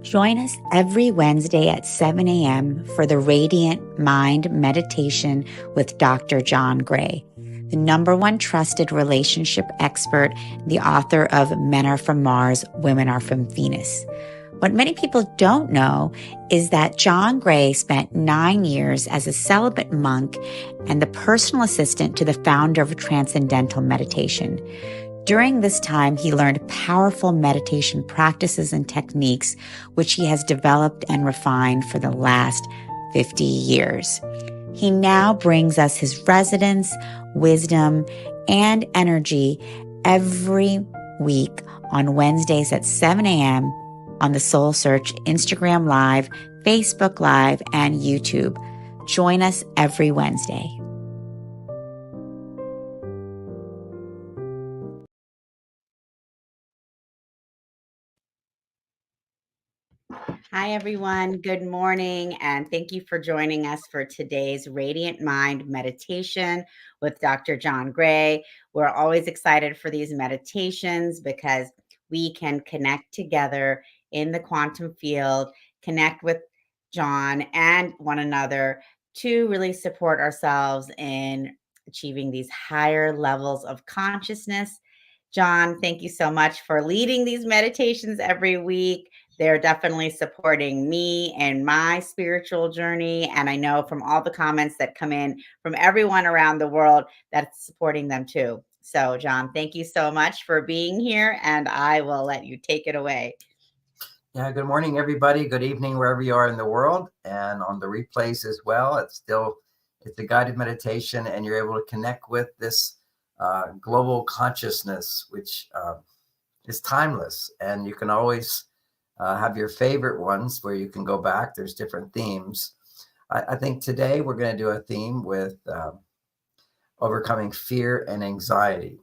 Join us every Wednesday at 7 a.m. for the Radiant Mind Meditation with Dr. John Gray, the #1 trusted relationship expert, the author of Men Are From Mars, Women Are From Venus. What many people don't know is that John Gray spent 9 years as a celibate monk and the personal assistant to the founder of Transcendental Meditation. During this time, he learned powerful meditation practices and techniques, which he has developed and refined for the last 50 years. He now brings us his resonance, wisdom, and energy every week on Wednesdays at 7 a.m. on the Soul Search Instagram Live, Facebook Live, and YouTube. Join us every Wednesday. Hi, everyone. Good morning, and thank you for joining us for today's Radiant Mind Meditation with Dr. John Gray. We're always excited for these meditations because we can connect together in the quantum field, connect with John and one another to really support ourselves in achieving these higher levels of consciousness. John, thank you so much for leading these meditations every week. They're definitely supporting me and my spiritual journey. And I know from all the comments that come in from everyone around the world, that's supporting them too. So, John, thank you so much for being here, and I will let you take it away. Yeah, good morning, everybody. Good evening, wherever you are in the world, and on the replays as well. It's a guided meditation, and you're able to connect with this global consciousness, which is timeless. And you can always have your favorite ones where you can go back. There's different themes. I think today we're going to do a theme with overcoming fear and anxiety.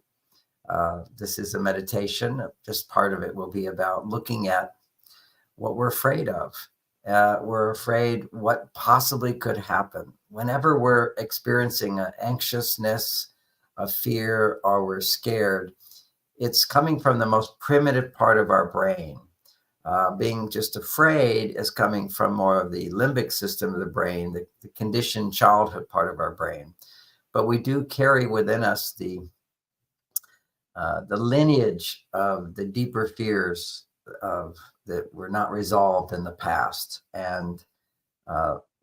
This is a meditation. Just part of it will be about looking at what we're afraid of. We're afraid what possibly could happen. Whenever we're experiencing an anxiousness, a fear, or we're scared, it's coming from the most primitive part of our brain. Being just afraid is coming from more of the limbic system of the brain, the conditioned childhood part of our brain. But we do carry within us the lineage of the deeper fears of that were not resolved in the past. And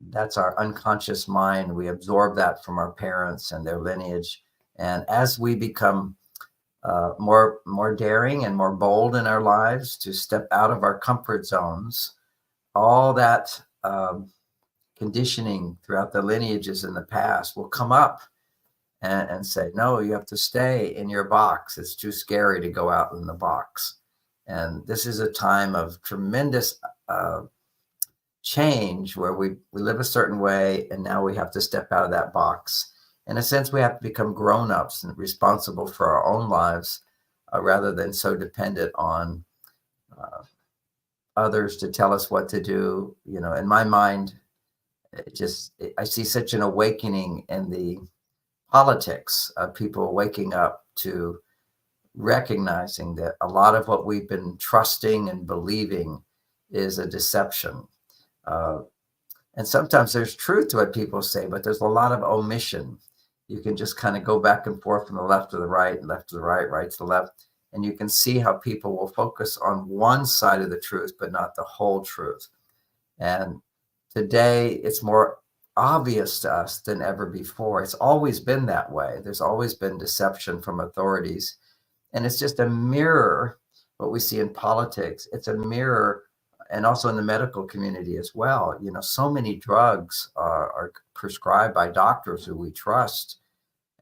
that's our unconscious mind. We absorb that from our parents and their lineage. And as we become more daring and more bold in our lives to step out of our comfort zones, all that conditioning throughout the lineages in the past will come up and say, no, you have to stay in your box. It's too scary to go out in the box. And this is a time of tremendous change where we live a certain way, and now we have to step out of that box. In a sense, we have to become grown-ups and responsible for our own lives rather than so dependent on others to tell us what to do. You know, in my mind, I see such an awakening in the politics of people waking up to recognizing that a lot of what we've been trusting and believing is a deception. And sometimes there's truth to what people say, but there's a lot of omission. You can just kind of go back and forth from the left to the right, left to the right, right to the left. And you can see how people will focus on one side of the truth, but not the whole truth. And today it's more obvious to us than ever before. It's always been that way. There's always been deception from authorities. And it's just a mirror, what we see in politics. It's a mirror, and also in the medical community as well. You know, so many drugs are prescribed by doctors who we trust.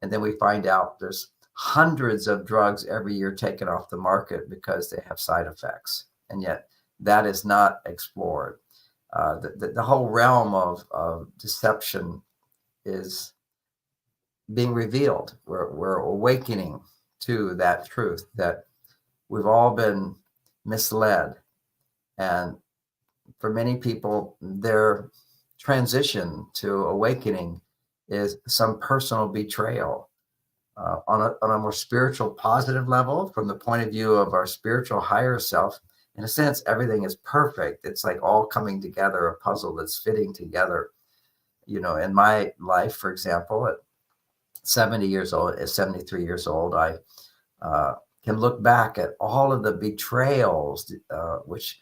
And then we find out there's hundreds of drugs every year taken off the market because they have side effects. And yet that is not explored. The whole realm of deception is being revealed. We're awakening to that truth that we've all been misled. And for many people, their transition to awakening is some personal betrayal. On a more spiritual, positive level, from the point of view of our spiritual higher self, in a sense, everything is perfect. It's like all coming together, a puzzle that's fitting together. In my life, for example, at 70 years old, at 73 years old, I can look back at all of the betrayals, which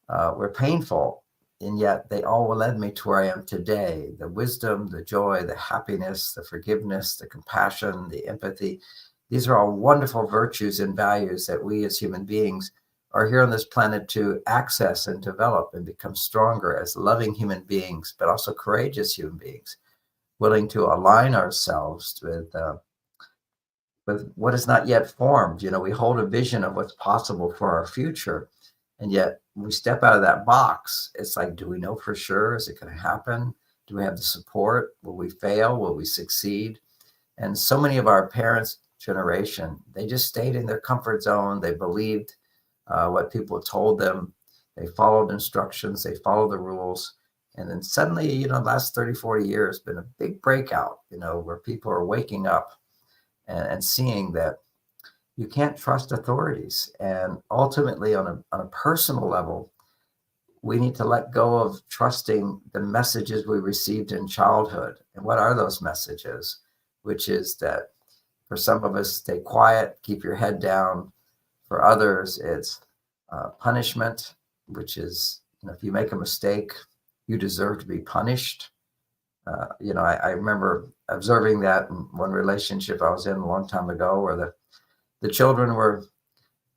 were painful, and yet they all led me to where I am today. The wisdom, the joy, the happiness, the forgiveness, the compassion, the empathy. These are all wonderful virtues and values that we as human beings are here on this planet to access and develop and become stronger as loving human beings, but also courageous human beings, willing to align ourselves with what is not yet formed. We hold a vision of what's possible for our future. And yet when we step out of that box, it's like, do we know for sure? Is it going to happen? Do we have the support? Will we fail? Will we succeed? And so many of our parents' generation, they just stayed in their comfort zone. They believed what people told them. They followed instructions. They followed the rules. And then suddenly, the last 30, 40 years been a big breakout, where people are waking up and seeing that you can't trust authorities. And ultimately, on a personal level, we need to let go of trusting the messages we received in childhood. And what are those messages? Which is that for some of us, stay quiet, keep your head down. For others, it's punishment, which is, if you make a mistake, you deserve to be punished. I remember observing that in one relationship I was in a long time ago, where the children were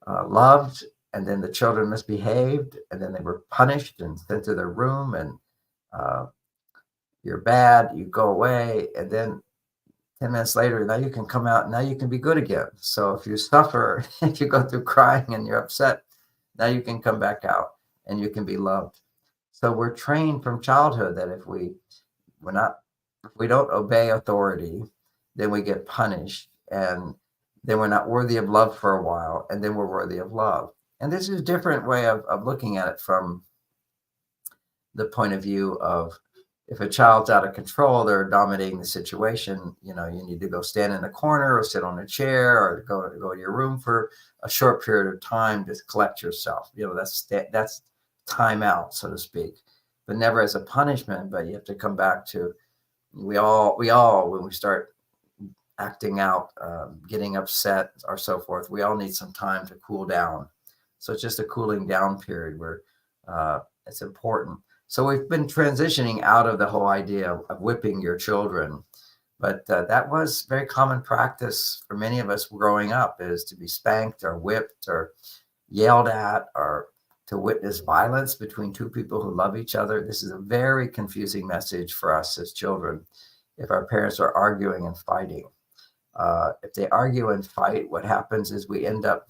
loved, and then the children misbehaved, and then they were punished and sent to their room, and you're bad, you go away, and then 10 minutes later, now you can come out, now you can be good again. So if you suffer, if you go through crying and you're upset, now you can come back out and you can be loved. So we're trained from childhood that if we don't obey authority, then we get punished, and then we're not worthy of love for a while, and then we're worthy of love. And this is a different way of looking at it from the point of view of, if a child's out of control, they're dominating the situation, you need to go stand in a corner or sit on a chair or go to your room for a short period of time to collect yourself. That's time out, so to speak, but never as a punishment. But you have to come back to, we all, when we start acting out, getting upset or so forth, we all need some time to cool down. So it's just a cooling down period where it's important. So we've been transitioning out of the whole idea of whipping your children, but that was very common practice for many of us growing up, is to be spanked or whipped or yelled at, or to witness violence between two people who love each other. This is a very confusing message for us as children if our parents are arguing and fighting. If they argue and fight, what happens is we end up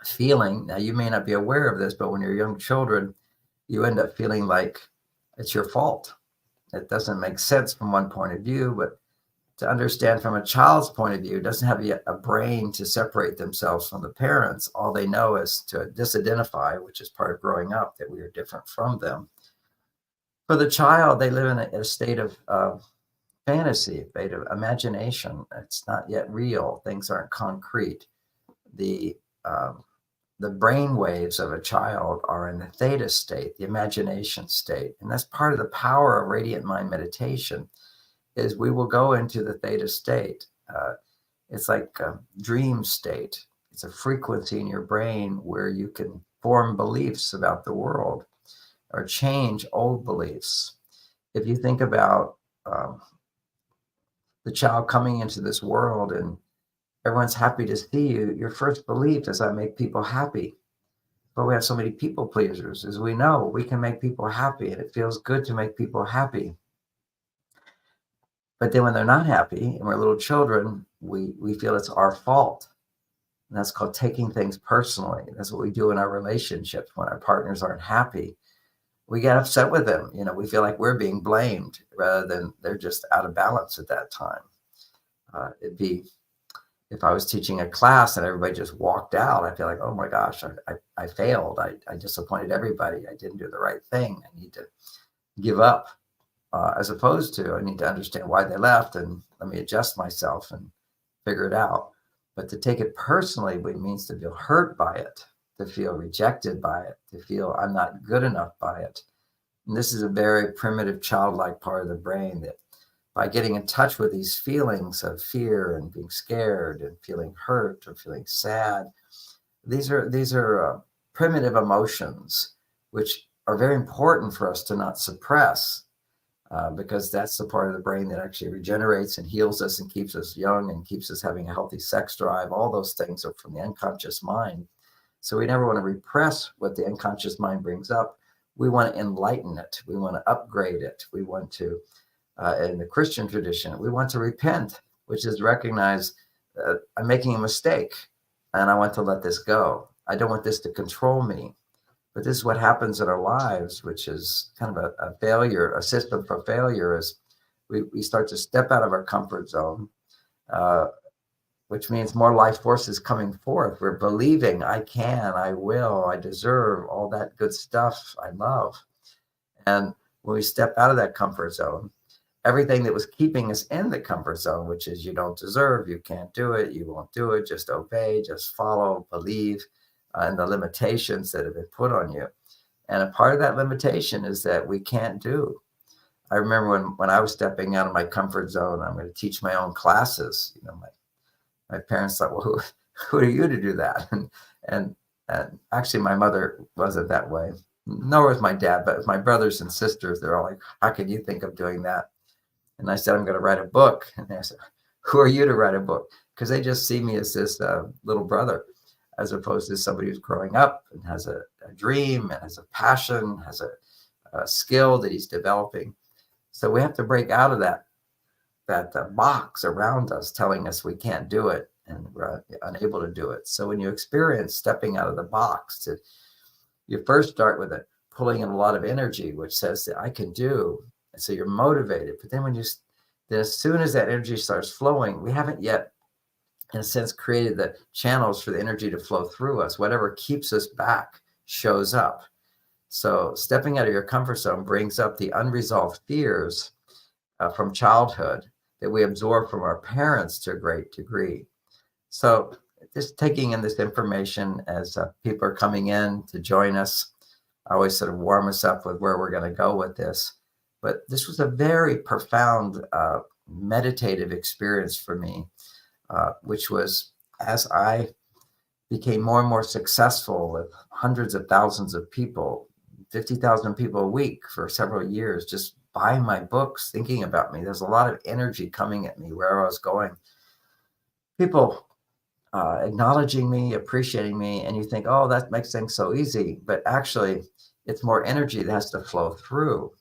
feeling, now you may not be aware of this, but when you're young children, you end up feeling like it's your fault. It doesn't make sense from one point of view, but to understand from a child's point of view, it doesn't have a brain to separate themselves from the parents. All they know is to disidentify, which is part of growing up, that we are different from them. For the child, they live in a state of fantasy, a state of imagination. It's not yet real. Things aren't concrete. The brain waves of a child are in the theta state, the imagination state. And that's part of the power of radiant mind meditation, is we will go into the theta state. It's like a dream state. It's a frequency in your brain where you can form beliefs about the world or change old beliefs. If you think about the child coming into this world and everyone's happy to see you, your first belief is, I make people happy. But we have so many people pleasers, as we know, we can make people happy, and it feels good to make people happy. But then when they're not happy and we're little children, we feel it's our fault. And that's called taking things personally. That's what we do in our relationships. When our partners aren't happy, we get upset with them. We feel like we're being blamed rather than they're just out of balance at that time. It'd be, if I was teaching a class and everybody just walked out, I feel like, oh my gosh, I failed. I disappointed everybody. I didn't do the right thing. I need to give up, as opposed to, I need to understand why they left and let me adjust myself and figure it out. But to take it personally, it means to feel hurt by it, to feel rejected by it, to feel I'm not good enough by it. And this is a very primitive, childlike part of the brain that by getting in touch with these feelings of fear and being scared and feeling hurt or feeling sad, these are primitive emotions, which are very important for us to not suppress, because that's the part of the brain that actually regenerates and heals us and keeps us young and keeps us having a healthy sex drive. All those things are from the unconscious mind. So we never want to repress what the unconscious mind brings up. We want to enlighten it. We want to upgrade it. We want to, in the Christian tradition, we want to repent, which is recognize I'm making a mistake and I want to let this go. I don't want this to control me. But this is what happens in our lives, which is kind of a failure, a system for failure, is we start to step out of our comfort zone, which means more life forces coming forth. We're believing I can, I will, I deserve, all that good stuff I love. And when we step out of that comfort zone, everything that was keeping us in the comfort zone, which is you don't deserve, you can't do it, you won't do it, just obey, just follow, believe, and the limitations that have been put on you. And a part of that limitation is that we can't do. I remember when I was stepping out of my comfort zone, I'm going to teach my own classes. My parents thought, well, who are you to do that? And actually, my mother wasn't that way. Nor was my dad, but my brothers and sisters, they're all like, how can you think of doing that? And I said, I'm going to write a book. And they said, who are you to write a book? Because they just see me as this little brother, as opposed to somebody who's growing up and has a dream and has a passion, has a skill that he's developing. So we have to break out of that box around us telling us we can't do it and we're unable to do it. So when you experience stepping out of the box, you first start with it pulling in a lot of energy, which says that I can do. And so you're motivated. But then then as soon as that energy starts flowing, we haven't yet, in a sense, created the channels for the energy to flow through us. Whatever keeps us back shows up. So stepping out of your comfort zone brings up the unresolved fears from childhood that we absorb from our parents to a great degree. So just taking in this information as people are coming in to join us, I always sort of warm us up with where we're going to go with this. But this was a very profound meditative experience for me, which was as I became more and more successful with hundreds of thousands of people, 50,000 people a week for several years, just buying my books, thinking about me. There's a lot of energy coming at me wherever I was going. People acknowledging me, appreciating me, and you think, oh, that makes things so easy. But actually, it's more energy that has to flow through.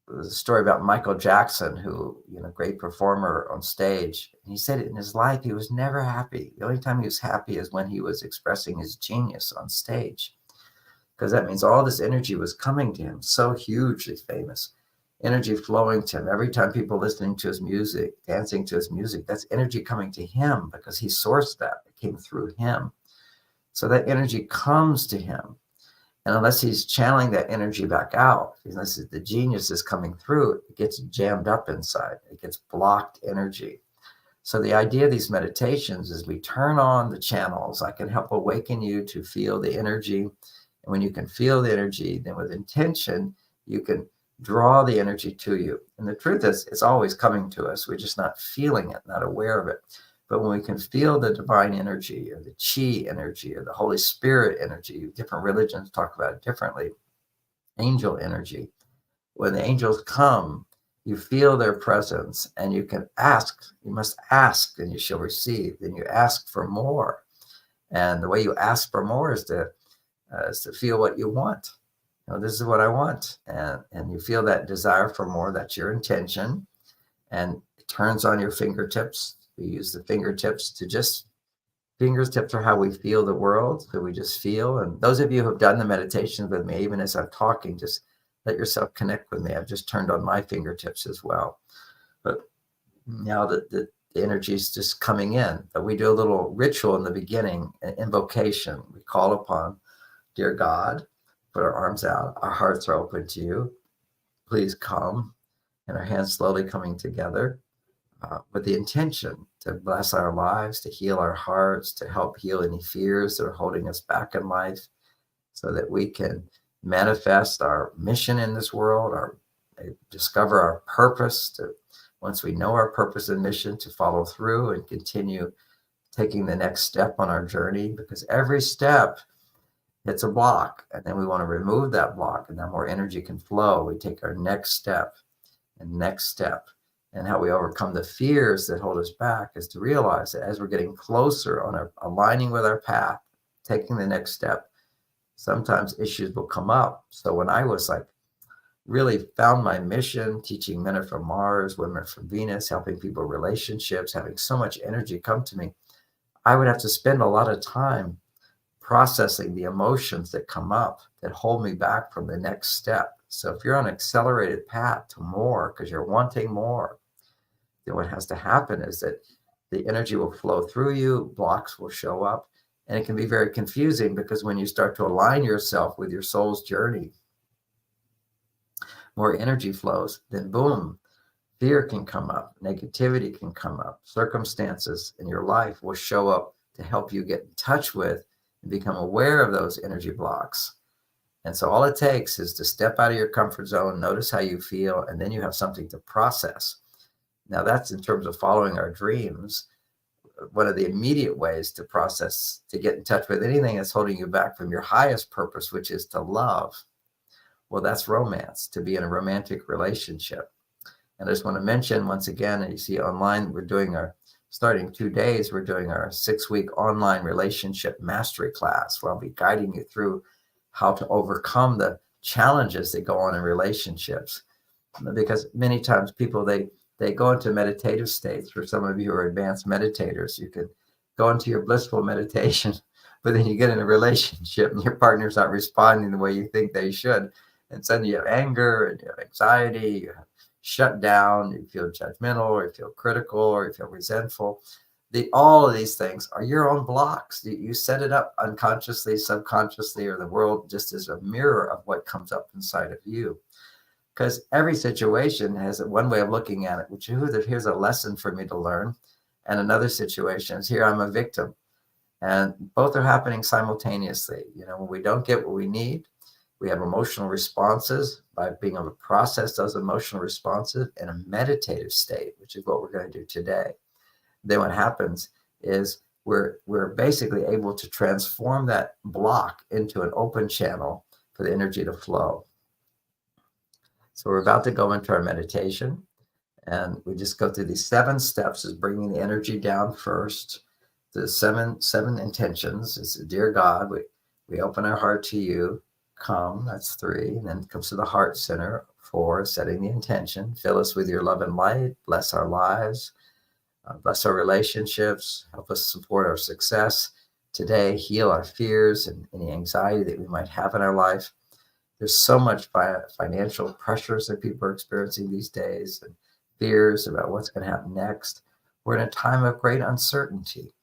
There's a story about Michael Jackson, who, great performer on stage. And he said in his life, he was never happy. The only time he was happy is when he was expressing his genius on stage, because that means all this energy was coming to him, so hugely famous, energy flowing to him. Every time people listening to his music, dancing to his music, that's energy coming to him because he sourced that. It came through him. So that energy comes to him. And unless he's channeling that energy back out, unless the genius is coming through, it gets jammed up inside. It gets blocked energy. So the idea of these meditations is we turn on the channels. I can help awaken you to feel the energy. And when you can feel the energy, then with intention, you can draw the energy to you. And the truth is, it's always coming to us. We're just not feeling it, not aware of it. But when we can feel the divine energy or the chi energy or the Holy Spirit energy, different religions talk about it differently, angel energy. When the angels come, you feel their presence and you can ask. You must ask and you shall receive. Then you ask for more. And the way you ask for more is to feel what you want. This is what I want. And you feel that desire for more. That's your intention. And it turns on your fingertips. We use the fingertips fingertips are how we feel the world. So we just feel. And those of you who have done the meditations with me, even as I'm talking, just let yourself connect with me. I've just turned on my fingertips as well. But now the energy is just coming in. But we do a little ritual in the beginning, an invocation. We call upon, dear God, put our arms out. Our hearts are open to you. Please come. And our hands slowly coming together. With the intention to bless our lives, to heal our hearts, to help heal any fears that are holding us back in life, so that we can manifest our mission in this world, discover our purpose, to once we know our purpose and mission, to follow through and continue taking the next step on our journey, because every step hits a block, and then we want to remove that block, and then more energy can flow. We take our next step and next step. And how we overcome the fears that hold us back is to realize that as we're getting closer on our aligning with our path, taking the next step, sometimes issues will come up. So when I was like really found my mission, teaching men are from Mars, women are from Venus, helping people relationships, having so much energy come to me, I would have to spend a lot of time processing the emotions that come up that hold me back from the next step. So if you're on an accelerated path to more because you're wanting more, then what has to happen is that the energy will flow through you, blocks will show up, and it can be very confusing, because when you start to align yourself with your soul's journey, more energy flows, then boom, fear can come up, negativity can come up, circumstances in your life will show up to help you get in touch with and become aware of those energy blocks. And so all it takes is to step out of your comfort zone, notice how you feel, and then you have something to process. Now that's in terms of following our dreams. One of the immediate ways to process, to get in touch with anything that's holding you back from your highest purpose, which is to love. Well, that's romance, to be in a romantic relationship. And I just want to mention once again, and you see online, we're doing starting 2 days, we're doing our 6-week online relationship mastery class, where I'll be guiding you through how to overcome the challenges that go on in relationships. Because many times people, they go into meditative states. For some of you who are advanced meditators, you can go into your blissful meditation, but then you get in a relationship and your partner's not responding the way you think they should. And suddenly you have anger and you have anxiety, you have shut down, you feel judgmental, or you feel critical, or you feel resentful. All of these things are your own blocks. You set it up unconsciously, subconsciously, or the world just is a mirror of what comes up inside of you. Because every situation has one way of looking at it, which here's a lesson for me to learn. And another situation is, here I'm a victim. And both are happening simultaneously. When we don't get what we need, we have emotional responses. By being able to process those emotional responses in a meditative state, which is what we're going to do today, then what happens is we're basically able to transform that block into an open channel for the energy to flow. So we're about to go into our meditation, and we just go through these 7 steps, is bringing the energy down first. The seven intentions is, dear God, we open our heart to you. Come, that's 3. And then it comes to the heart center. 4, setting the intention. Fill us with your love and light. Bless our lives. Bless our relationships. Help us support our success today. Heal our fears and any anxiety that we might have in our life. There's so much financial pressures that people are experiencing these days, and fears about what's going to happen next. We're in a time of great uncertainty.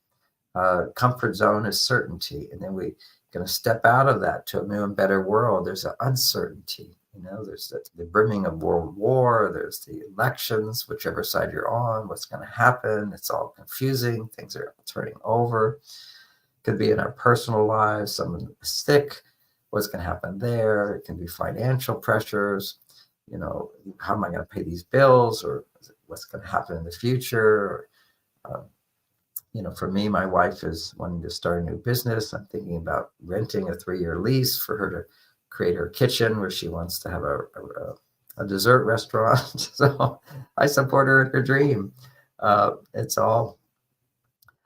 Comfort zone is certainty, and then we're going to step out of that to a new and better world. There's an uncertainty. There's the brimming of world war. There's the elections, whichever side you're on, what's going to happen. It's all confusing. Things are turning over. Could be in our personal lives. Someone is sick. What's going to happen there? It can be financial pressures. How am I going to pay these bills? Or what's going to happen in the future? For me, my wife is wanting to start a new business. I'm thinking about renting a 3-year lease for her to create her kitchen, where she wants to have a dessert restaurant. So I support her in her dream. It's all,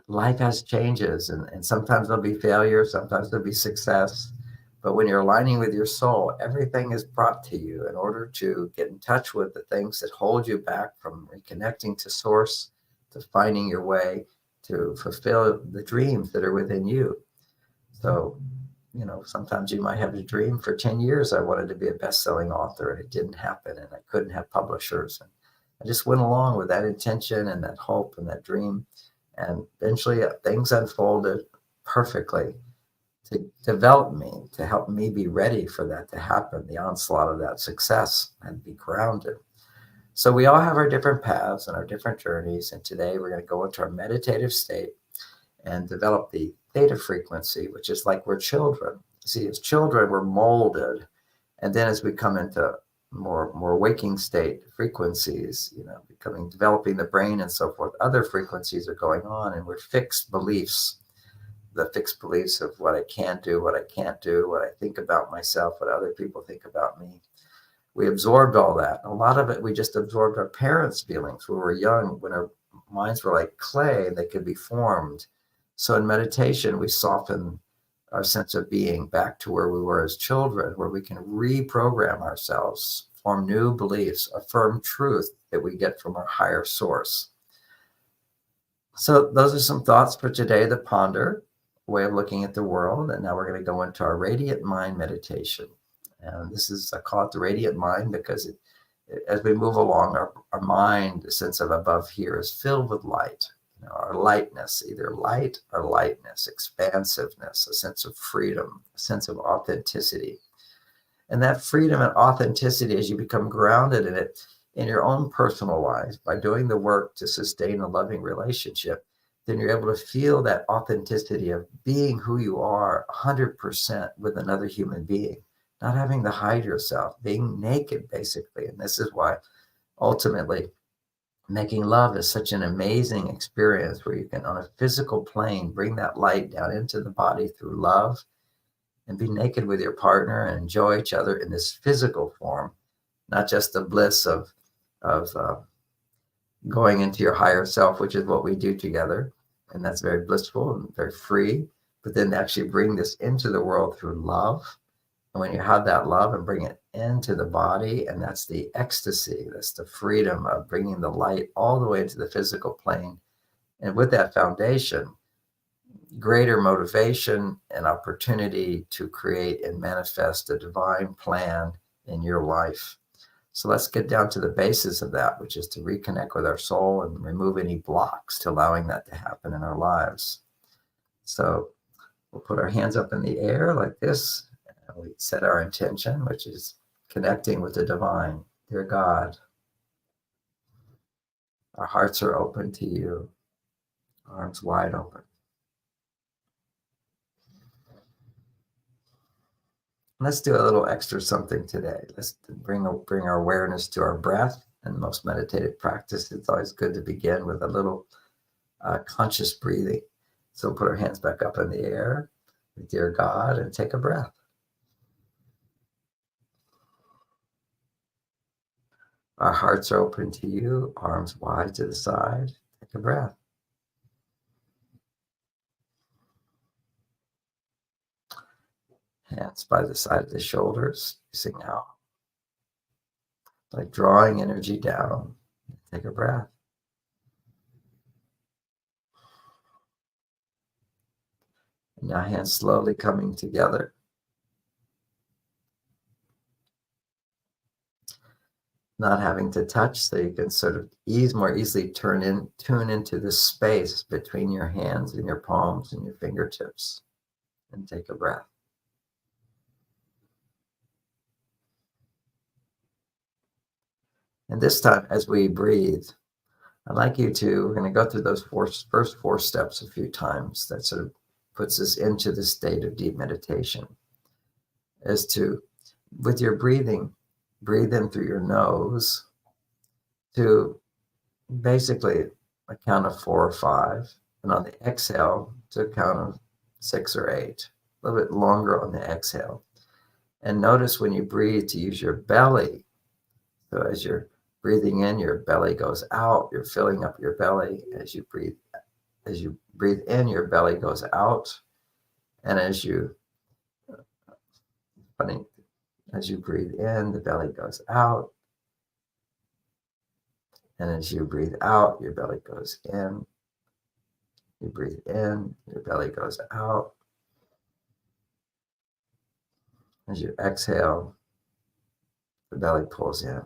life has changes, and sometimes there'll be failure, sometimes there'll be success. But when you're aligning with your soul, everything is brought to you in order to get in touch with the things that hold you back from reconnecting to source, to finding your way to fulfill the dreams that are within you. So, sometimes you might have a dream for 10 years. I wanted to be a best-selling author, and it didn't happen, and I couldn't have publishers. And I just went along with that intention and that hope and that dream. And eventually things unfolded perfectly to develop me, to help me be ready for that to happen, the onslaught of that success, and be grounded. So we all have our different paths and our different journeys. And today we're going to go into our meditative state and develop the theta frequency, which is like we're children. See, as children, we're molded. And then as we come into more waking state frequencies, developing the brain and so forth, other frequencies are going on, and we're fixed beliefs, the fixed beliefs of what I can do, what I can't do, what I think about myself, what other people think about me. We absorbed all that. A lot of it, we just absorbed our parents' feelings when we were young, when our minds were like clay, they could be formed. So in meditation, we soften our sense of being back to where we were as children, where we can reprogram ourselves, form new beliefs, affirm truth that we get from our higher source. So those are some thoughts for today to ponder, a way of looking at the world. And now we're going to go into our radiant mind meditation. And this is, I call it the radiant mind because as we move along, our mind, the sense of above here, is filled with light. Our lightness, either light or lightness, expansiveness, a sense of freedom, a sense of authenticity. And that freedom and authenticity, as you become grounded in it in your own personal life, by doing the work to sustain a loving relationship, then you're able to feel that authenticity of being who you are 100% with another human being, not having to hide yourself, being naked, basically. And this is why ultimately making love is such an amazing experience, where you can, on a physical plane, bring that light down into the body through love and be naked with your partner and enjoy each other in this physical form, not just the bliss of going into your higher self, which is what we do together. And that's very blissful and very free. But then actually bring this into the world through love. And when you have that love and bring it into the body, and that's the ecstasy, that's the freedom of bringing the light all the way into the physical plane. And with that foundation, greater motivation and opportunity to create and manifest a divine plan in your life. So let's get down to the basis of that, which is to reconnect with our soul and remove any blocks to allowing that to happen in our lives. So we'll put our hands up in the air like this. We set our intention, which is connecting with the divine. Dear God, our hearts are open to you, arms wide open. Let's do a little extra something today. Let's bring our awareness to our breath. In most meditative practice, it's always good to begin with a little conscious breathing. So put our hands back up in the air, dear God, and take a breath. Our hearts are open to you, arms wide to the side. Take a breath. Hands by the side of the shoulders, facing out. Like drawing energy down. Take a breath. And now hands slowly coming together. Not having to touch, so you can sort of more easily tune into the space between your hands and your palms and your fingertips. And take a breath. And this time, as we breathe, I'd like you to, we're going to go through those first four steps a few times. That sort of puts us into the state of deep meditation. Is to, with your breathing, breathe in through your nose to basically a count of 4 or 5. And on the exhale, to a count of 6 or 8. A little bit longer on the exhale. And notice when you breathe to use your belly. So as you're breathing in, your belly goes out. You're filling up your belly. As you breathe in, your belly goes out. And as you breathe in, the belly goes out. And as you breathe out, your belly goes in. You breathe in, your belly goes out. As you exhale, the belly pulls in.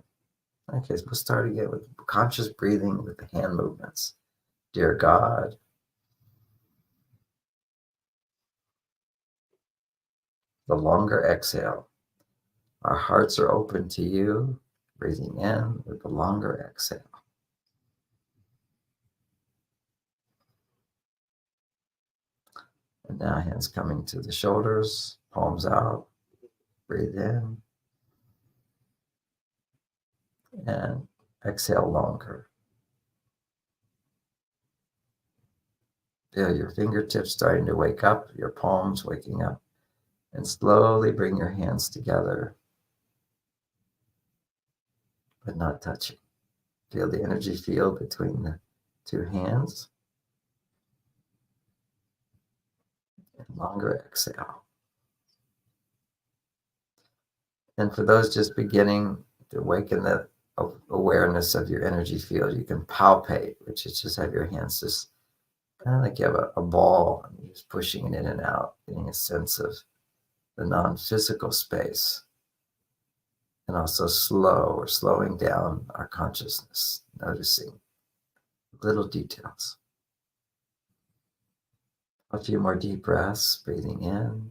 Okay, so we'll start again with conscious breathing with the hand movements. Dear God, the longer exhale. Our hearts are open to you. Breathing in with the longer exhale. And now hands coming to the shoulders, palms out. Breathe in. And exhale longer. Feel your fingertips starting to wake up, your palms waking up. And slowly bring your hands together, but not touching. Feel the energy field between the two hands. And longer exhale. And for those just beginning to awaken the awareness of your energy field, you can palpate, which is just have your hands just kind of like you have a ball and you're just pushing it in and out, getting a sense of the non-physical space. And also slowing down our consciousness, noticing little details. A few more deep breaths, breathing in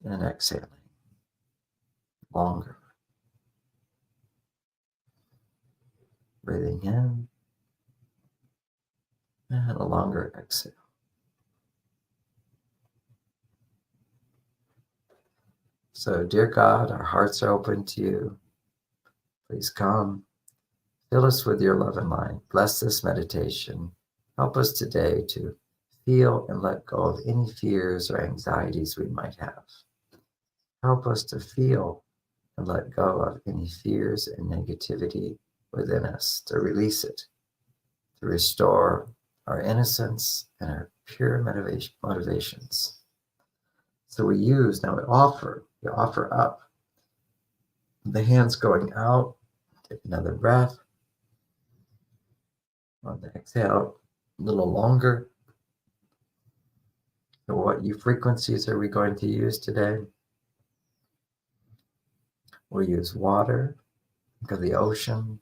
and exhaling. Longer. Breathing in and a longer exhale. So, dear God, our hearts are open to you. Please come. Fill us with your love and light. Bless this meditation. Help us today to feel and let go of any fears or anxieties we might have. Help us to feel and let go of any fears and negativity within us, to release it, to restore our innocence and our pure motivations. So we offer up. The hands going out. Take another breath. On the exhale, a little longer. So what frequencies are we going to use today? We'll use water, think of the ocean.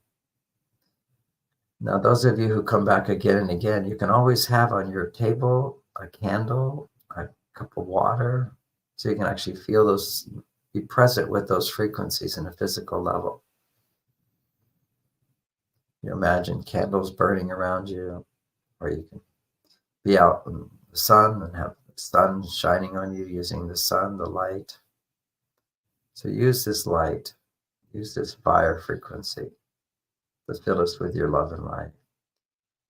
Now, those of you who come back again and again, you can always have on your table a candle, a cup of water, so you can actually feel those, be present with those frequencies in a physical level. You imagine candles burning around you, or you can be out in the sun and have the sun shining on you using the sun, the light. So use this light, use this fire frequency to fill us with your love and light.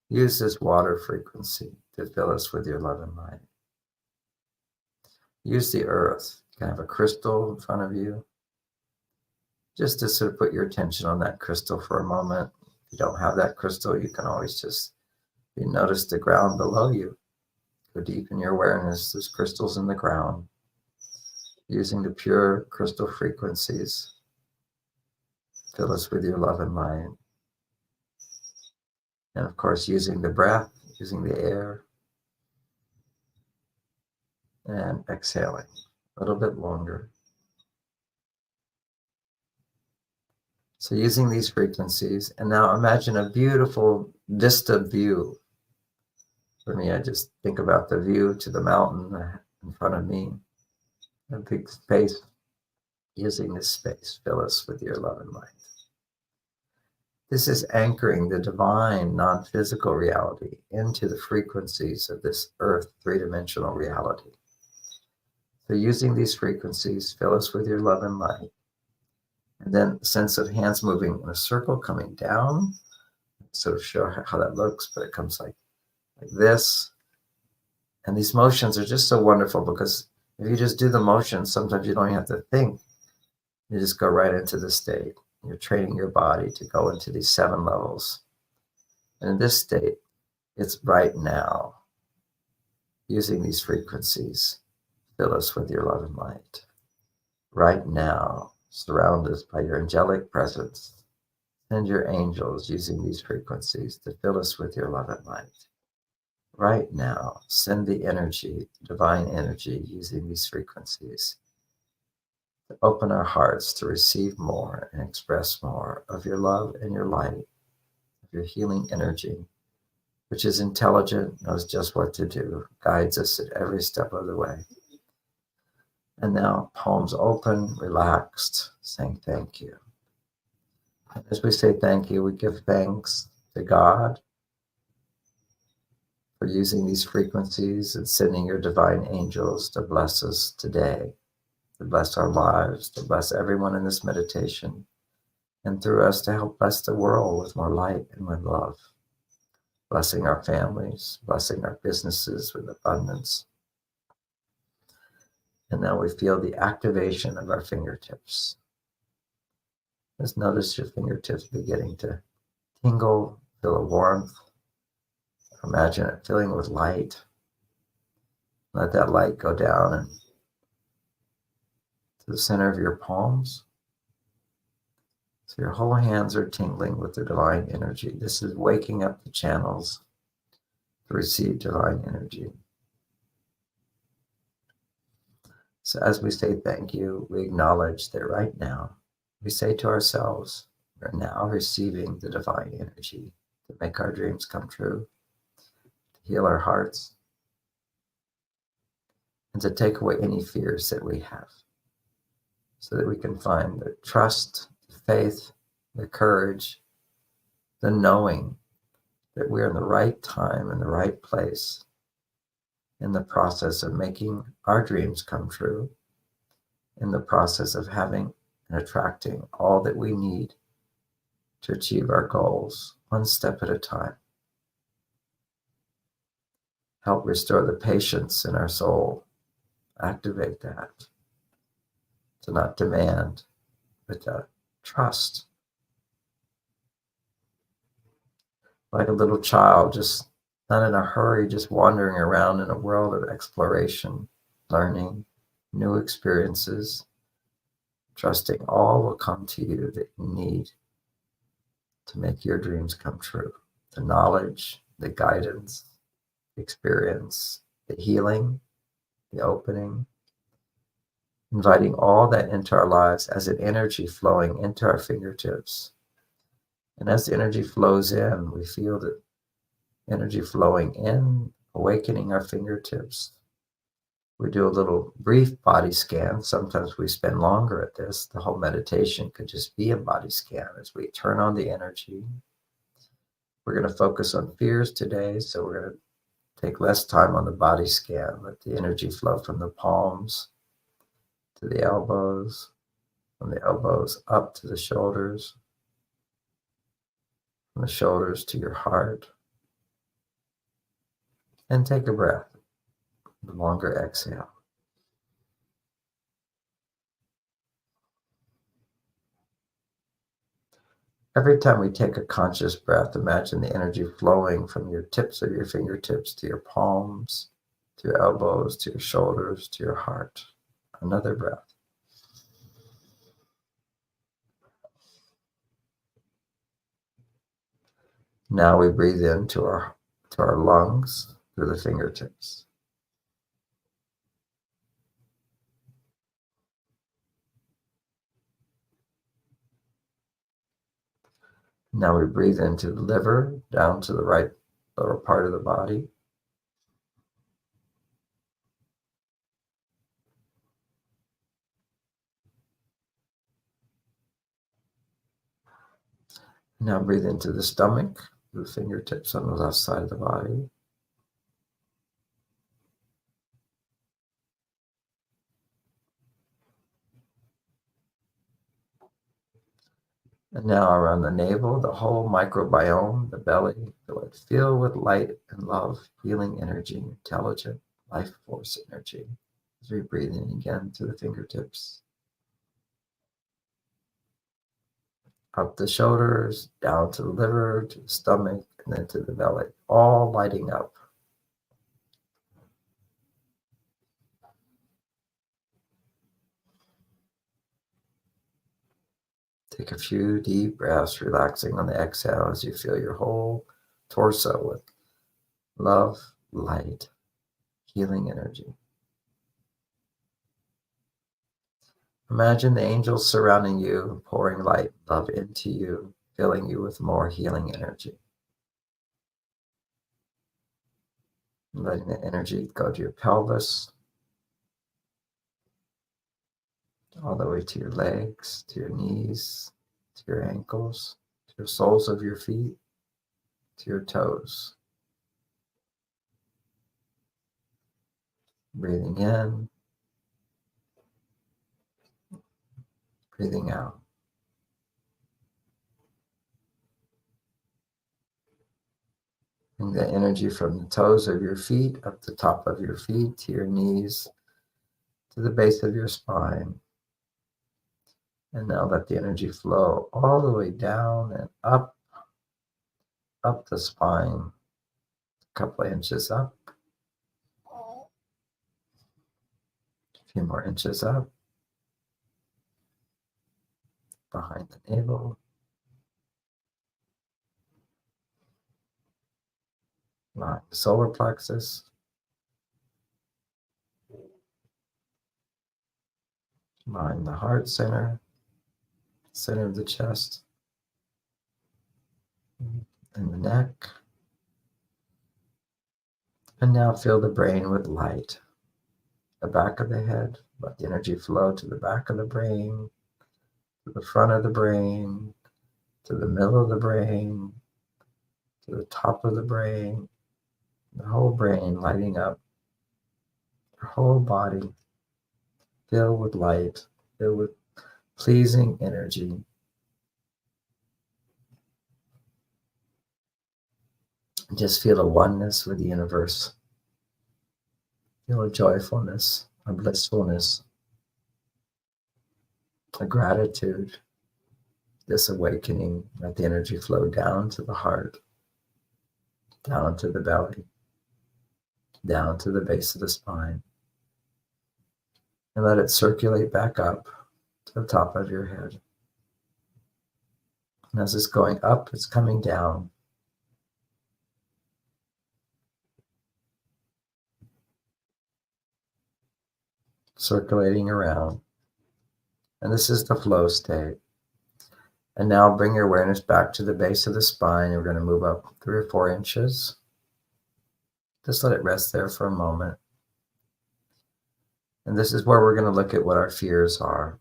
Use this water frequency to fill us with your love and light. Use the earth. You can have a crystal in front of you. Just to sort of put your attention on that crystal for a moment. If you don't have that crystal, you can always just notice the ground below you. Go deep in your awareness. There's crystals in the ground. Using the pure crystal frequencies, fill us with your love and light. And of course, using the breath, using the air, and exhaling a little bit longer. So using these frequencies, and now imagine a beautiful vista view. For me, I just think about the view to the mountain in front of me, a big space. Using this space, fill us with your love and light. This is anchoring the divine, non-physical reality into the frequencies of this earth, three-dimensional reality. So using these frequencies, fill us with your love and light. And then the sense of hands moving in a circle coming down. Sort of show how that looks, but it comes like this. And these motions are just so wonderful because if you just do the motions, sometimes you don't even have to think. You just go right into the state. You're training your body to go into these 7 levels. And in this state, it's right now. Using these frequencies, fill us with your love and light. Right now, surround us by your angelic presence. Send your angels using these frequencies to fill us with your love and light. Right now, send the energy, divine energy, using these frequencies to open our hearts to receive more and express more of your love and your light, of your healing energy, which is intelligent, knows just what to do, guides us at every step of the way. And now, palms open, relaxed, saying thank you. As we say thank you, we give thanks to God for using these frequencies and sending your divine angels to bless us today, to bless our lives, to bless everyone in this meditation, and through us to help bless the world with more light and with love, blessing our families, blessing our businesses with abundance. And now we feel the activation of our fingertips. Just notice your fingertips beginning to tingle, feel a warmth. Imagine it filling with light. Let that light go down and to the center of your palms. So your whole hands are tingling with the divine energy. This is waking up the channels to receive divine energy. So as we say thank you, we acknowledge that right now, we say to ourselves, we're now receiving the divine energy to make our dreams come true, to heal our hearts, and to take away any fears that we have, so that we can find the trust, the faith, the courage, the knowing that we're in the right time, in the right place, in the process of making our dreams come true, in the process of having and attracting all that we need to achieve our goals, one step at a time. Help restore the patience in our soul. Activate that. To not demand, but to trust. Like a little child, just not in a hurry, just wandering around in a world of exploration, learning, new experiences, trusting all will come to you that you need to make your dreams come true. The knowledge, the guidance, the experience, the healing, the opening, inviting all that into our lives as an energy flowing into our fingertips. And as the energy flows in, we feel the energy flowing in, awakening our fingertips. We do a little brief body scan. Sometimes we spend longer at this. The whole meditation could just be a body scan as we turn on the energy. We're going to focus on fears today, so we're going to take less time on the body scan. Let the energy flow from the palms to the elbows, from the elbows up to the shoulders, from the shoulders to your heart. And take a breath, a longer exhale. Every time we take a conscious breath, imagine the energy flowing from your tips of your fingertips to your palms, to your elbows, to your shoulders, to your heart. Another breath. Now we breathe into our lungs through the fingertips. Now we breathe into the liver, down to the right lower part of the body. Now breathe into the stomach, the fingertips on the left side of the body. And now around the navel, the whole microbiome, the belly, feel it fill with light and love, healing energy, intelligent life force energy. As we breathe in again to the fingertips. Up the shoulders, down to the liver, to the stomach, and then to the belly, all lighting up. Take a few deep breaths, relaxing on the exhale as you feel your whole torso with love, light, healing energy. Imagine the angels surrounding you, pouring light, love into you, filling you with more healing energy. Letting the energy go to your pelvis, all the way to your legs, to your knees, to your ankles, to your soles of your feet, to your toes. Breathing in, breathing out. Bring the energy from the toes of your feet up the top of your feet to your knees, to the base of your spine. And now let the energy flow all the way down and up the spine, a couple of inches up, a few more inches up, behind the navel, line the solar plexus, line the heart center, center of the chest, and the neck. And now fill the brain with light. The back of the head, let the energy flow to the back of the brain, to the front of the brain, to the middle of the brain, to the top of the brain, the whole brain lighting up, your whole body filled with light, filled with pleasing energy. Just feel a oneness with the universe. Feel a joyfulness, a blissfulness, a gratitude, this awakening. Let the energy flow down to the heart, down to the belly, down to the base of the spine, and let it circulate back up to the top of your head. And as it's going up, it's coming down. Circulating around. And this is the flow state. And now bring your awareness back to the base of the spine. We're going to move up 3 or 4 inches. Just let it rest there for a moment. And this is where we're going to look at what our fears are.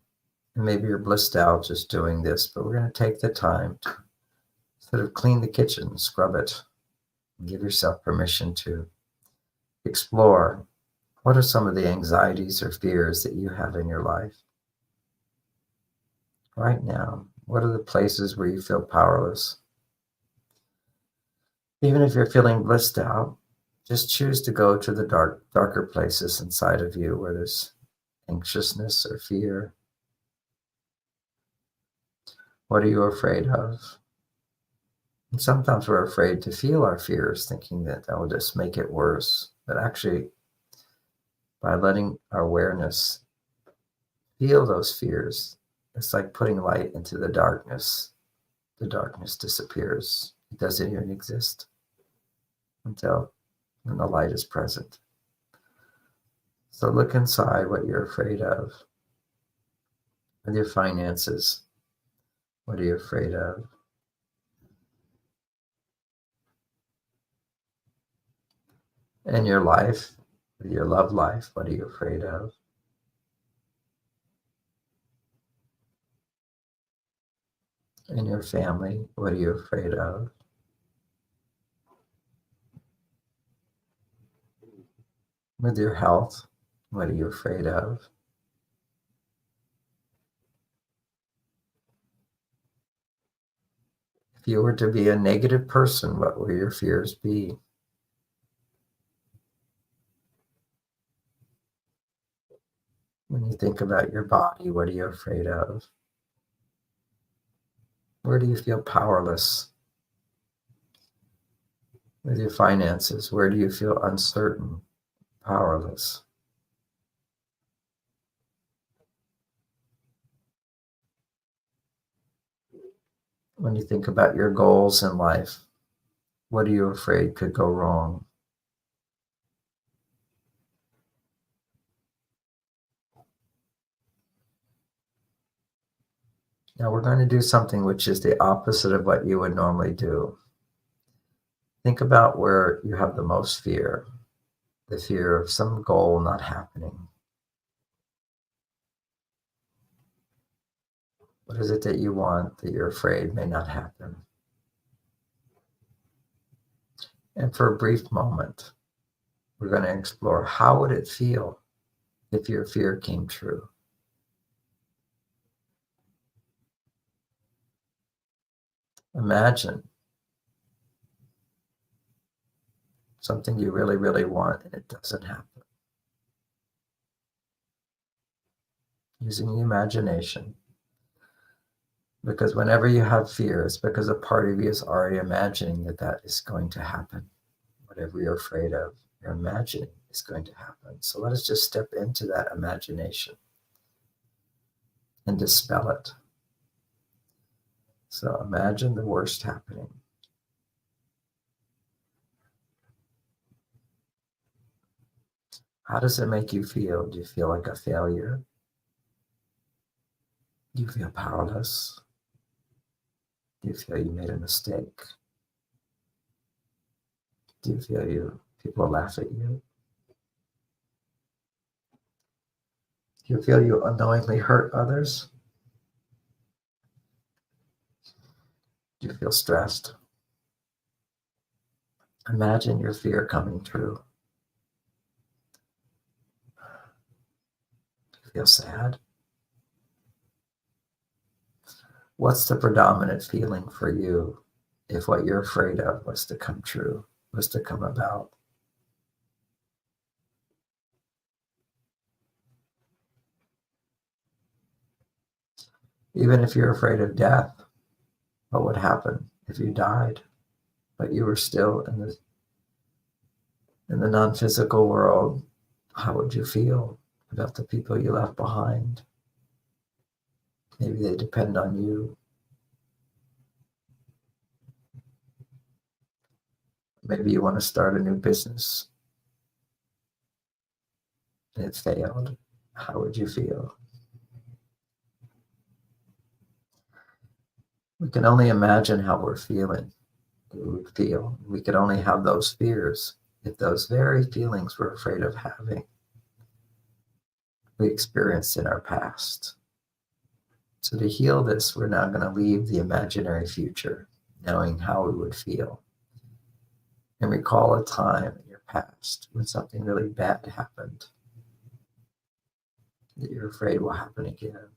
And maybe you're blissed out just doing this, but we're going to take the time to sort of clean the kitchen, scrub it, and give yourself permission to explore what are some of the anxieties or fears that you have in your life right now. What are the places where you feel powerless? Even if you're feeling blissed out, just choose to go to the darker places inside of you where there's anxiousness or fear. What are you afraid of? And sometimes we're afraid to feel our fears, thinking that will just make it worse. But actually, by letting our awareness feel those fears, it's like putting light into the darkness. The darkness disappears. It doesn't even exist until when the light is present. So look inside what you're afraid of. With your finances, what are you afraid of? In your life, with your love life, what are you afraid of? In your family, what are you afraid of? With your health, what are you afraid of? If you were to be a negative person, what will your fears be? When you think about your body, what are you afraid of? Where do you feel powerless? With your finances, where do you feel uncertain, powerless? When you think about your goals in life, what are you afraid could go wrong? Now we're going to do something which is the opposite of what you would normally do. Think about where you have the most fear, the fear of some goal not happening. What is it that you want that you're afraid may not happen? And for a brief moment, we're going to explore how would it feel if your fear came true? Imagine something you really, really want and it doesn't happen. Using the imagination. Because whenever you have fear, it's because a part of you is already imagining that that is going to happen. Whatever you're afraid of, you're imagining is going to happen. So let us just step into that imagination and dispel it. So imagine the worst happening. How does it make you feel? Do you feel like a failure? Do you feel powerless? Do you feel you made a mistake? Do you feel people laugh at you? Do you feel you unknowingly hurt others? Do you feel stressed? Imagine your fear coming true. Do you feel sad? What's the predominant feeling for you if what you're afraid of was to come true, was to come about? Even if you're afraid of death, what would happen if you died, but you were still in the non-physical world? How would you feel about the people you left behind? Maybe they depend on you. Maybe you want to start a new business and it failed. How would you feel? We can only imagine how we're feeling. We would feel. We could only have those fears if those very feelings we're afraid of having we experienced in our past. So to heal this, we're now going to leave the imaginary future, knowing how we would feel, and recall a time in your past when something really bad happened that you're afraid will happen again.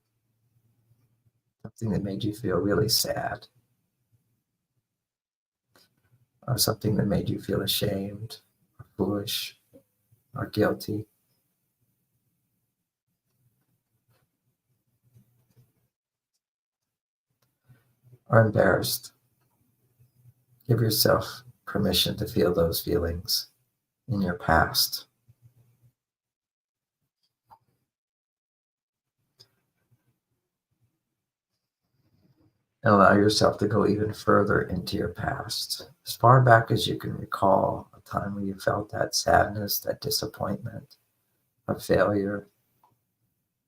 Something that made you feel really sad, or something that made you feel ashamed, or foolish, or guilty. Or embarrassed. Give yourself permission to feel those feelings in your past. And allow yourself to go even further into your past, as far back as you can recall a time where you felt that sadness, that disappointment of failure,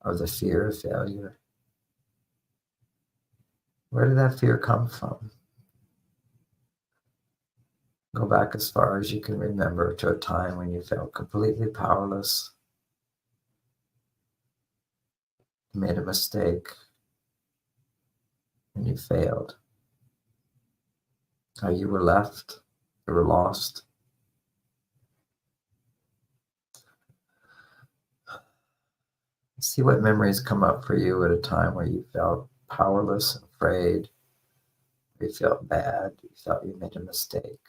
or the fear of failure. Where did that fear come from? Go back as far as you can remember to a time when you felt completely powerless, you made a mistake, and you failed. How you were left, you were lost. See what memories come up for you at a time where you felt powerless, afraid, you felt bad, you felt you made a mistake.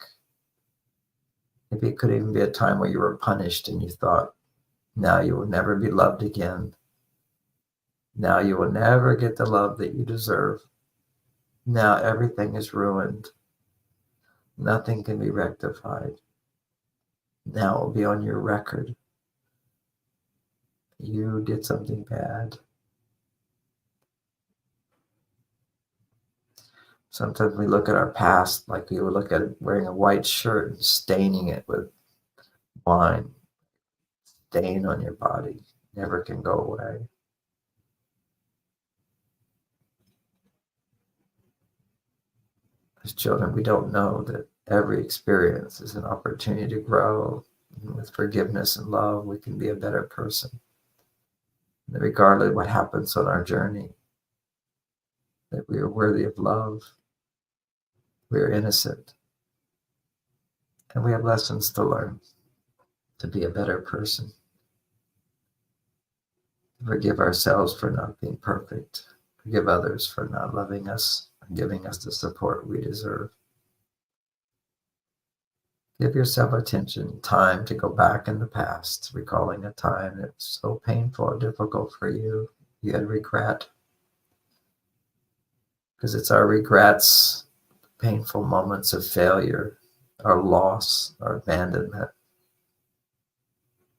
Maybe it could even be a time where you were punished and you thought, now you will never be loved again. Now you will never get the love that you deserve. Now everything is ruined. Nothing can be rectified. Now it will be on your record. You did something bad. Sometimes we look at our past like we would look at wearing a white shirt and staining it with wine. Stain on your body never can go away. As children, we don't know that every experience is an opportunity to grow. And with forgiveness and love, we can be a better person. And regardless of what happens on our journey, that we are worthy of love, we are innocent, and we have lessons to learn to be a better person, to forgive ourselves for not being perfect, forgive others for not loving us and giving us the support we deserve. Give yourself attention, time to go back in the past, recalling a time that was so painful or difficult for you. You had regret, because it's our regrets, painful moments of failure, our loss, our abandonment.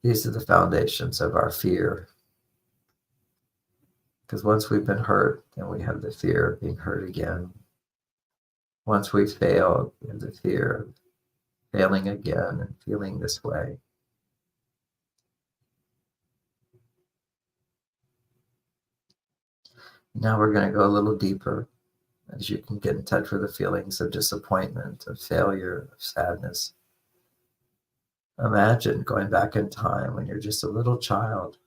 These are the foundations of our fear. Because once we've been hurt, then we have the fear of being hurt again. Once we've failed, we have the fear of failing again and feeling this way. Now we're going to go a little deeper as you can get in touch with the feelings of disappointment, of failure, of sadness. Imagine going back in time when you're just a little child.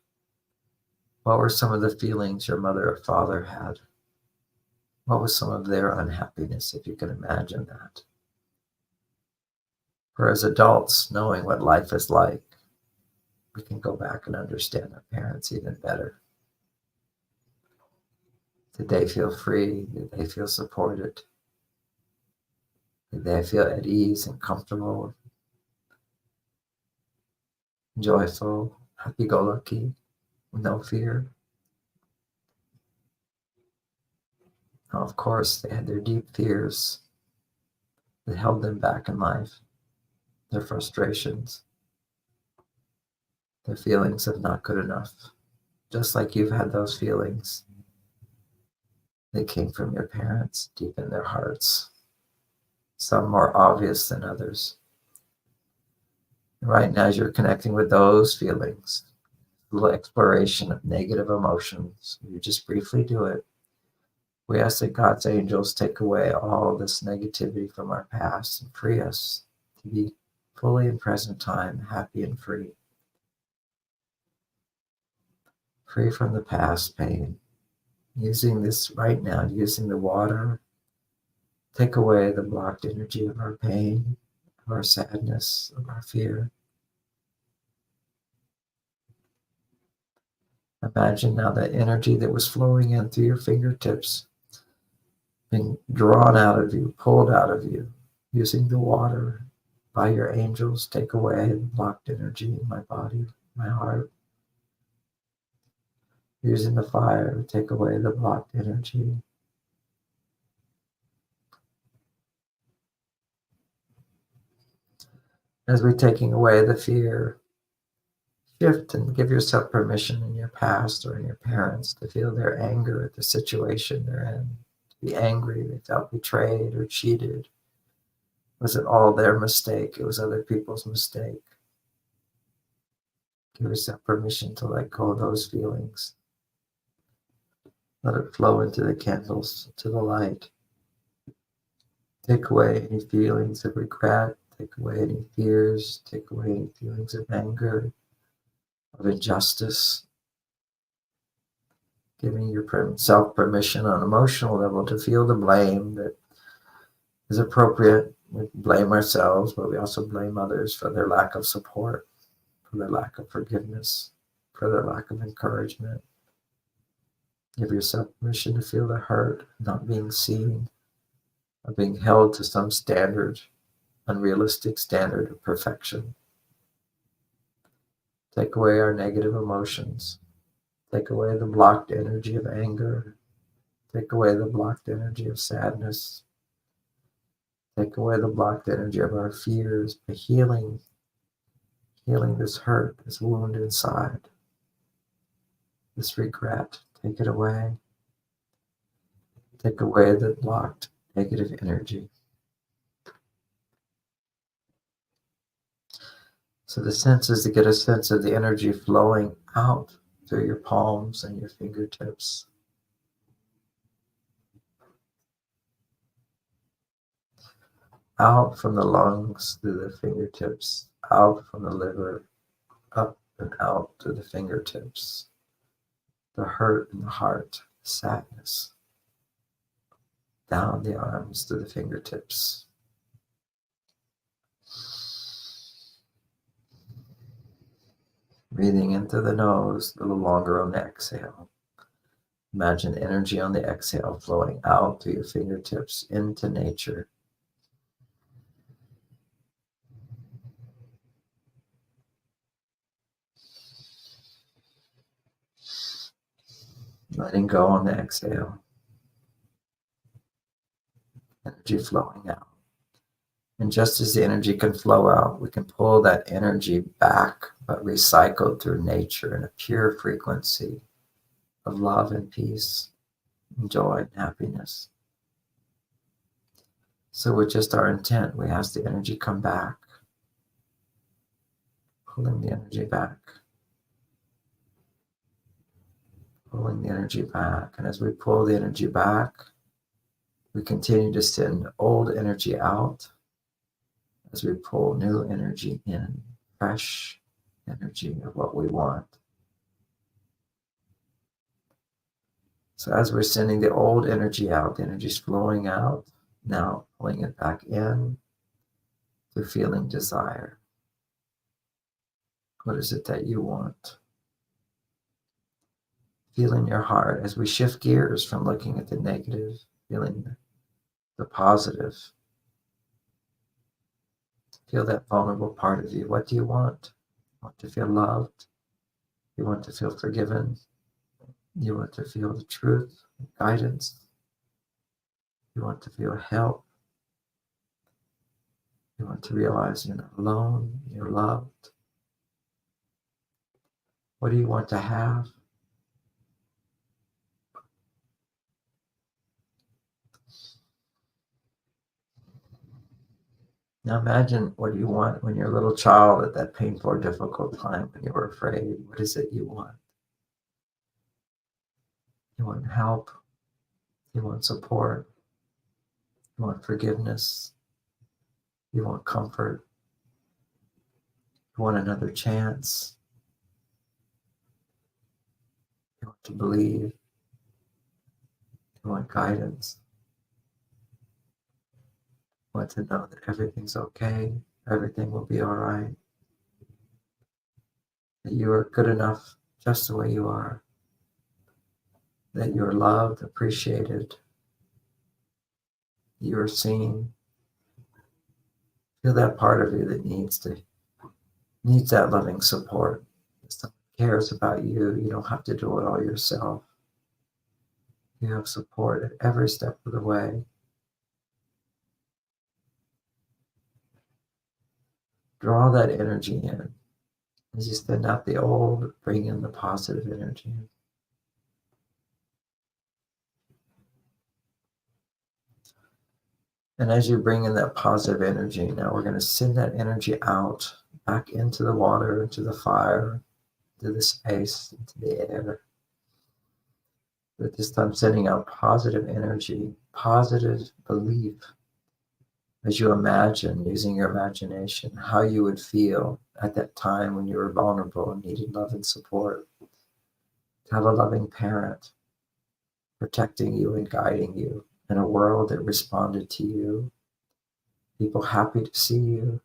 What were some of the feelings your mother or father had? What was some of their unhappiness, if you can imagine that? For as adults, knowing what life is like, we can go back and understand our parents even better. Did they feel free? Did they feel supported? Did they feel at ease and comfortable, joyful, happy-go-lucky, with no fear? Now, of course, they had their deep fears that held them back in life, their frustrations, their feelings of not good enough, just like you've had those feelings. They came from your parents, deep in their hearts, some more obvious than others. Right now, as you're connecting with those feelings, a little exploration of negative emotions, you just briefly do it. We ask that God's angels take away all this negativity from our past and free us to be fully in present time, happy and free. Free from the past pain. Using this right now, using the water, take away the blocked energy of our pain, of our sadness, of our fear. Imagine now that energy that was flowing in through your fingertips being drawn out of you, pulled out of you, using the water by your angels. Take away the blocked energy in my body, my heart. Using the fire to take away the blocked energy. As we're taking away the fear, shift and give yourself permission in your past or in your parents to feel their anger at the situation they're in, to be angry they felt betrayed or cheated. Was it all their mistake? It was other people's mistake. Give yourself permission to let go of those feelings. Let it flow into the candles, to the light. Take away any feelings of regret. Take away any fears. Take away any feelings of anger, of injustice. Giving yourself permission on an emotional level to feel the blame that is appropriate. We blame ourselves, but we also blame others for their lack of support, for their lack of forgiveness, for their lack of encouragement. Give yourself permission to feel the hurt, not being seen, of being held to some standard, unrealistic standard of perfection. Take away our negative emotions. Take away the blocked energy of anger. Take away the blocked energy of sadness. Take away the blocked energy of our fears by healing this hurt, this wound inside, this regret. Take it away. Take away the blocked negative energy. So the sense is to get a sense of the energy flowing out through your palms and your fingertips. Out from the lungs through the fingertips, out from the liver, up and out through the fingertips. The hurt in the heart, the sadness. down the arms to the fingertips. Breathing into the nose, a little longer on the exhale. Imagine energy on the exhale flowing out through your fingertips into nature. Letting go on the exhale. Energy flowing out. And just as the energy can flow out, we can pull that energy back, but recycled through nature in a pure frequency of love and peace, and joy and happiness. So with just our intent, we ask the energy come back, pulling the energy back, pulling the energy back. And as we pull the energy back, we continue to send old energy out as we pull new energy in, fresh energy of what we want. So as we're sending the old energy out, the energy is flowing out, now pulling it back in through feeling desire. What is it that you want? Feel in your heart as we shift gears from looking at the negative, feeling the positive. Feel that vulnerable part of you. What do you want? You want to feel loved. You want to feel forgiven. You want to feel the truth, guidance. You want to feel help. You want to realize you're not alone, you're loved. What do you want to have? Now imagine what you want when you're a little child at that painful or difficult time when you were afraid. What is it you want? You want help. You want support. You want forgiveness. You want comfort. You want another chance. You want to believe. You want guidance. You want to know that everything's okay. Everything will be all right. That you are good enough just the way you are. That you're loved, appreciated. You are seen. Feel that part of you that needs that loving support. Someone cares about you. You don't have to do it all yourself. You have support at every step of the way. Draw that energy in. As you send out the old, bring in the positive energy. And as you bring in that positive energy, now we're going to send that energy out, back into the water, into the fire, into the space, into the air. But this time sending out positive energy, positive belief. As you imagine, using your imagination, how you would feel at that time when you were vulnerable and needed love and support. To have a loving parent protecting you and guiding you in a world that responded to you. People happy to see you.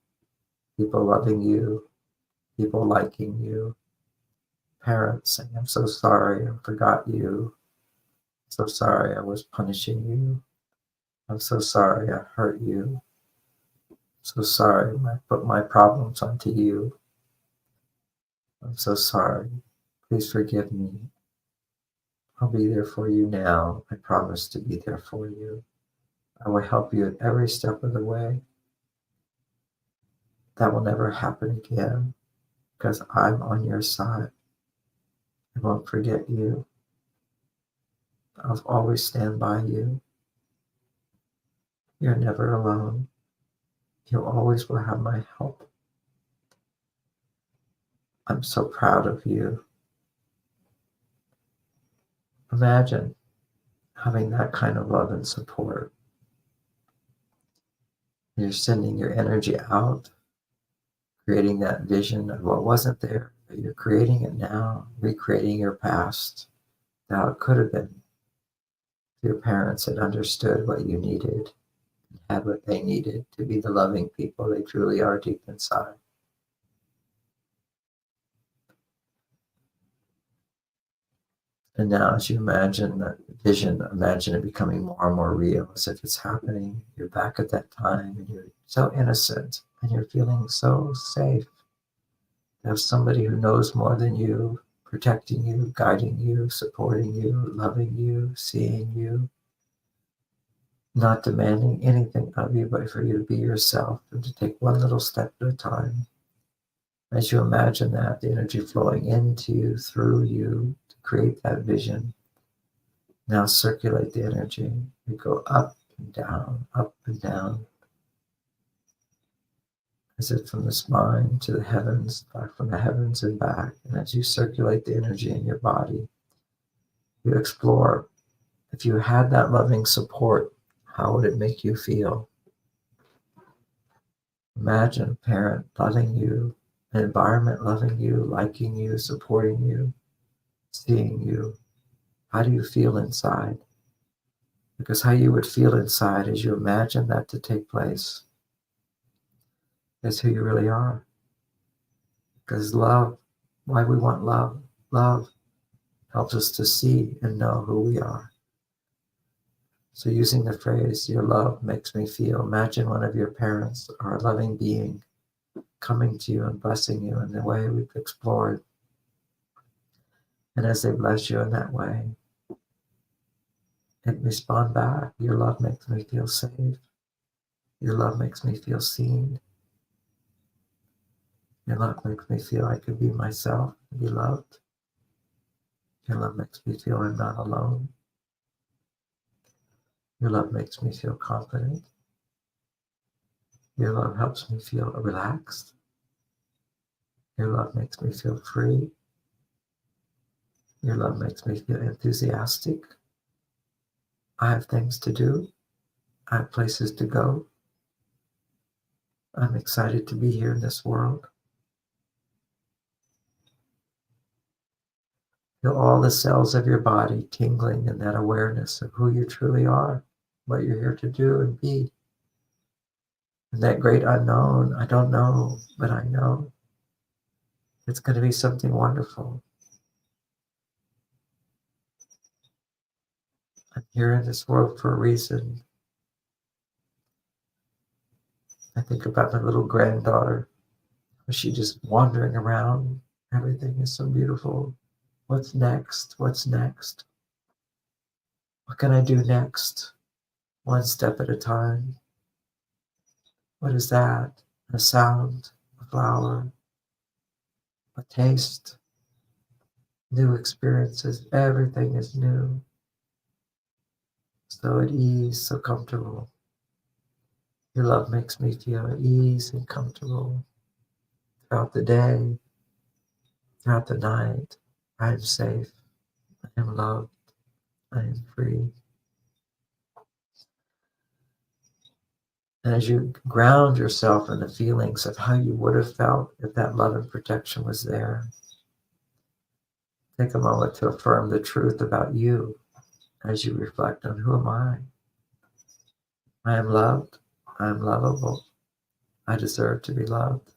People loving you. People liking you. Parents saying, I'm so sorry, I forgot you. So sorry I was punishing you. I'm so sorry I hurt you. So sorry I put my problems onto you. I'm so sorry. Please forgive me. I'll be there for you now. I promise to be there for you. I will help you at every step of the way. That will never happen again because I'm on your side. I won't forget you. I'll always stand by you. You're never alone. You always will have my help. I'm so proud of you. Imagine having that kind of love and support. You're sending your energy out, creating that vision of what wasn't there, but you're creating it now, recreating your past, how it could have been. If your parents had understood what you needed, had what they needed to be the loving people they truly are deep inside. And now, as you imagine that vision, imagine it becoming more and more real, as if it's happening. You're back at that time, and you're so innocent, and you're feeling so safe to have somebody who knows more than you, protecting you, guiding you, supporting you, loving you, seeing you, not demanding anything of you, but for you to be yourself and to take one little step at a time. As you imagine that, the energy flowing into you, through you, to create that vision. Now circulate the energy. You go up and down, as if from the spine to the heavens, back from the heavens and back. And as you circulate the energy in your body, you explore, if you had that loving support, how would it make you feel? Imagine a parent loving you, an environment loving you, liking you, supporting you, seeing you. How do you feel inside? Because how you would feel inside as you imagine that to take place is who you really are. Because love, why we want love, love helps us to see and know who we are. So using the phrase, your love makes me feel, imagine one of your parents or a loving being coming to you and blessing you in the way we've explored. And as they bless you in that way, and respond back, your love makes me feel safe. Your love makes me feel seen. Your love makes me feel I could be myself and be loved. Your love makes me feel I'm not alone. Your love makes me feel confident. Your love helps me feel relaxed. Your love makes me feel free. Your love makes me feel enthusiastic. I have things to do. I have places to go. I'm excited to be here in this world. Feel all the cells of your body tingling in that awareness of who you truly are, what you're here to do and be. And that great unknown, I don't know, but I know it's going to be something wonderful. I'm here in this world for a reason. I think about my little granddaughter. She's just wandering around. Everything is so beautiful. What's next? What's next? What can I do next? One step at a time. What is that? A sound, a flower, a taste, new experiences. Everything is new. So at ease, so comfortable. Your love makes me feel at ease and comfortable throughout the day, throughout the night. I am safe. I am loved. I am free. And as you ground yourself in the feelings of how you would have felt if that love and protection was there, take a moment to affirm the truth about you as you reflect on who am I? I am loved. I am lovable. I deserve to be loved.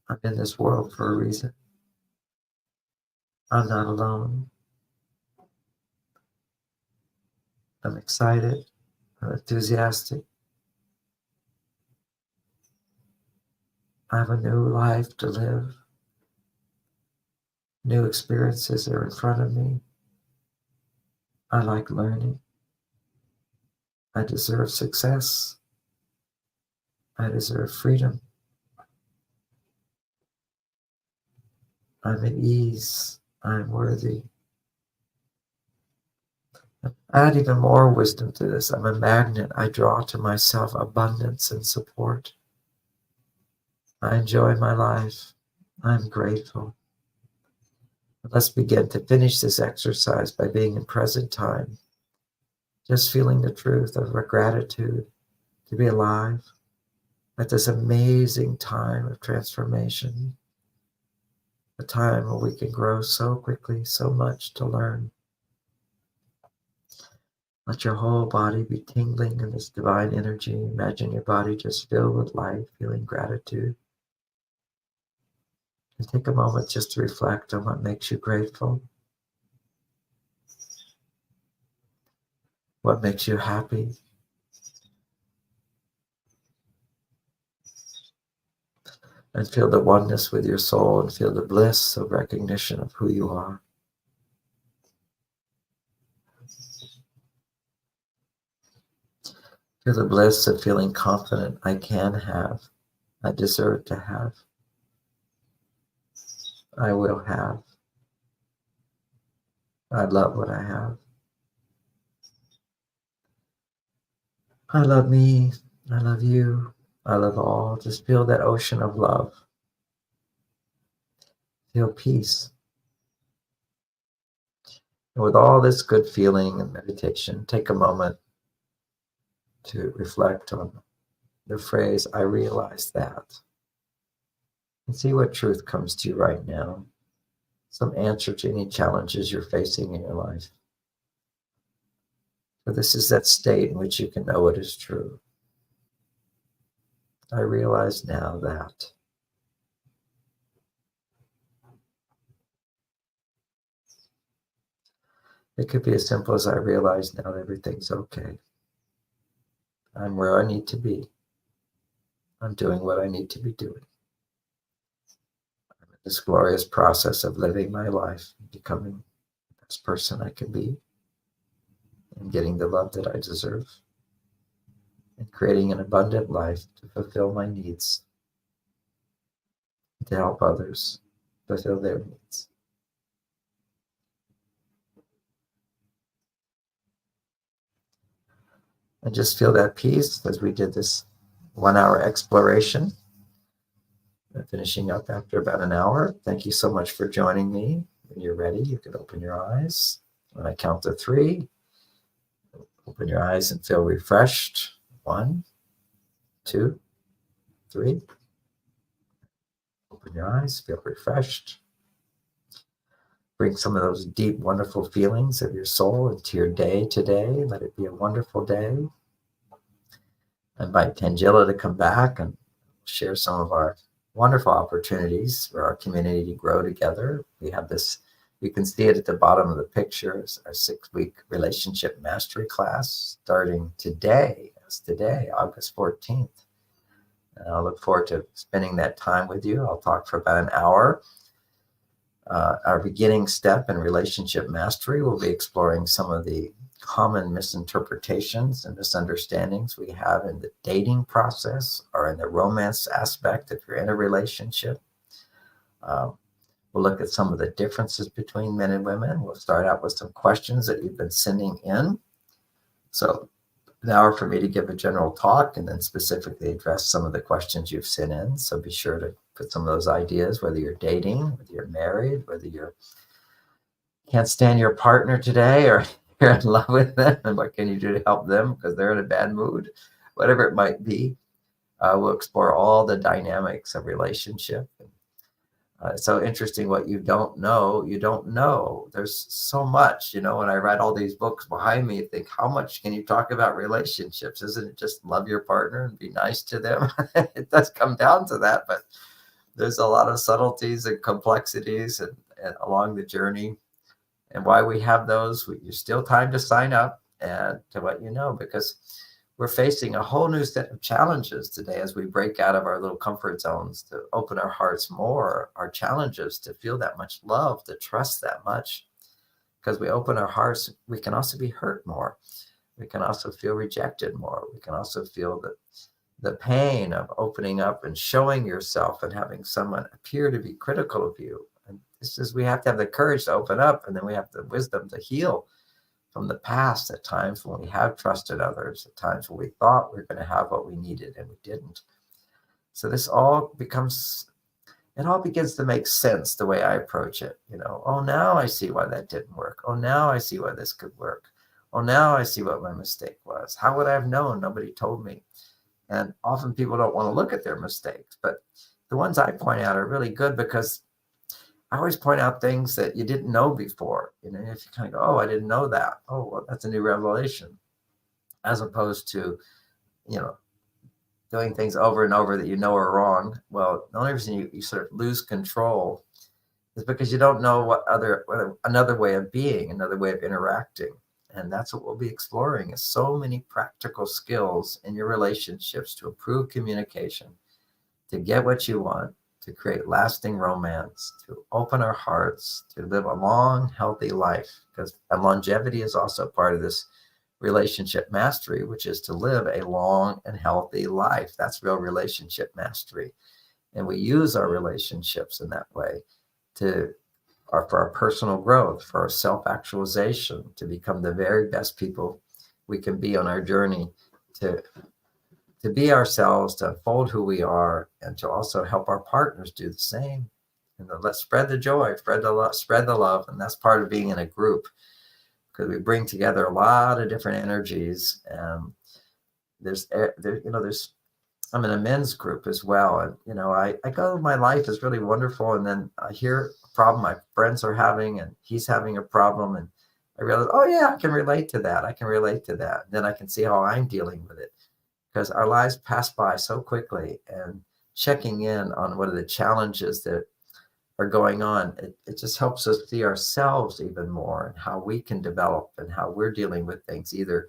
I'm in this world for a reason. I'm not alone. I'm excited. I'm enthusiastic. I have a new life to live. New experiences are in front of me. I like learning. I deserve success. I deserve freedom. I'm at ease. I'm worthy. Add even more wisdom to this. I'm a magnet. I draw to myself abundance and support. I enjoy my life. I'm grateful. Let's begin to finish this exercise by being in present time, just feeling the truth of our gratitude to be alive at this amazing time of transformation, a time where we can grow so quickly, so much to learn. Let your whole body be tingling in this divine energy. Imagine your body just filled with light, feeling gratitude. And take a moment just to reflect on what makes you grateful, what makes you happy. And feel the oneness with your soul and feel the bliss of recognition of who you are. Feel the bliss of feeling confident. I can have. I deserve to have. I will have. I love what I have. I love me. I love you. I love all. Just feel that ocean of love. Feel peace. And with all this good feeling and meditation, take a moment to reflect on the phrase, I realize that. And see what truth comes to you right now. Some answer to any challenges you're facing in your life. For this is that state in which you can know what is true. I realize now that. It could be as simple as I realize now everything's okay. I'm where I need to be. I'm doing what I need to be doing. I'm in this glorious process of living my life, becoming the best person I can be, and getting the love that I deserve, and creating an abundant life to fulfill my needs, to help others fulfill their needs. And just feel that peace as we did this 1 hour exploration. Finishing up after about an hour. Thank you so much for joining me. When you're ready, you can open your eyes. When I count to 3, open your eyes and feel refreshed. 1, 2, 3. Open your eyes, feel refreshed. Bring some of those deep, wonderful feelings of your soul into your day today. Let it be a wonderful day. I invite Tangela to come back and share some of our wonderful opportunities for our community to grow together. We have this, you can see it at the bottom of the picture, it's our 6-week relationship mastery class starting today, August 14th. And I look forward to spending that time with you. I'll talk for about an hour. Our beginning step in relationship mastery will be exploring some of the common misinterpretations and misunderstandings we have in the dating process or in the romance aspect if you're in a relationship. We'll look at some of the differences between men and women. We'll start out with some questions that you've been sending in. So an hour for me to give a general talk and then specifically address some of the questions you've sent in. So be sure to put some of those ideas, whether you're dating, whether you're married, whether you're can't stand your partner today or you're in love with them and what can you do to help them because they're in a bad mood, whatever it might be. We'll explore all the dynamics of relationship. It's so interesting what you don't know. There's so much, when I write all these books behind me, you think, how much can you talk about relationships? Isn't it just love your partner and be nice to them? It does come down to that, but there's a lot of subtleties and complexities and along the journey. And why we have those, you're still time to sign up and to let you know, because we're facing a whole new set of challenges today as we break out of our little comfort zones to open our hearts more, our challenges to feel that much love, to trust that much. Because we open our hearts, we can also be hurt more. We can also feel rejected more. We can also feel the pain of opening up and showing yourself and having someone appear to be critical of you. This is, we have to have the courage to open up, and then we have the wisdom to heal from the past at times when we have trusted others, at times when we thought we were going to have what we needed and we didn't. So this all begins to make sense the way I approach it. Oh, now I see why that didn't work. Oh, now I see why this could work. Oh, now I see what my mistake was. How would I have known? Nobody told me. And often people don't want to look at their mistakes, but the ones I point out are really good because I always point out things that you didn't know before. You know, if you kind of go, oh, I didn't know that. Oh, well, that's a new revelation, as opposed to, you know, doing things over and over that you know are wrong. Well, the only reason you sort of lose control is because you don't know another way of being, another way of interacting. And that's what we'll be exploring, is so many practical skills in your relationships to improve communication, to get what you want, to create lasting romance, to open our hearts, to live a long, healthy life. Because longevity is also part of this relationship mastery, which is to live a long and healthy life. That's real relationship mastery. And we use our relationships in that way to for our personal growth, for our self-actualization, to become the very best people we can be on our journey to be ourselves, to unfold who we are, and to also help our partners do the same. And let's spread the joy, spread the love. And that's part of being in a group, because we bring together a lot of different energies. And I'm in a men's group as well. And, you know, I go, my life is really wonderful. And then I hear a problem my friends are having, and he's having a problem. And I realize, oh yeah, I can relate to that. I can relate to that. And then I can see how I'm dealing with it, because our lives pass by so quickly. And checking in on what are the challenges that are going on, it just helps us see ourselves even more, and how we can develop, and how we're dealing with things, either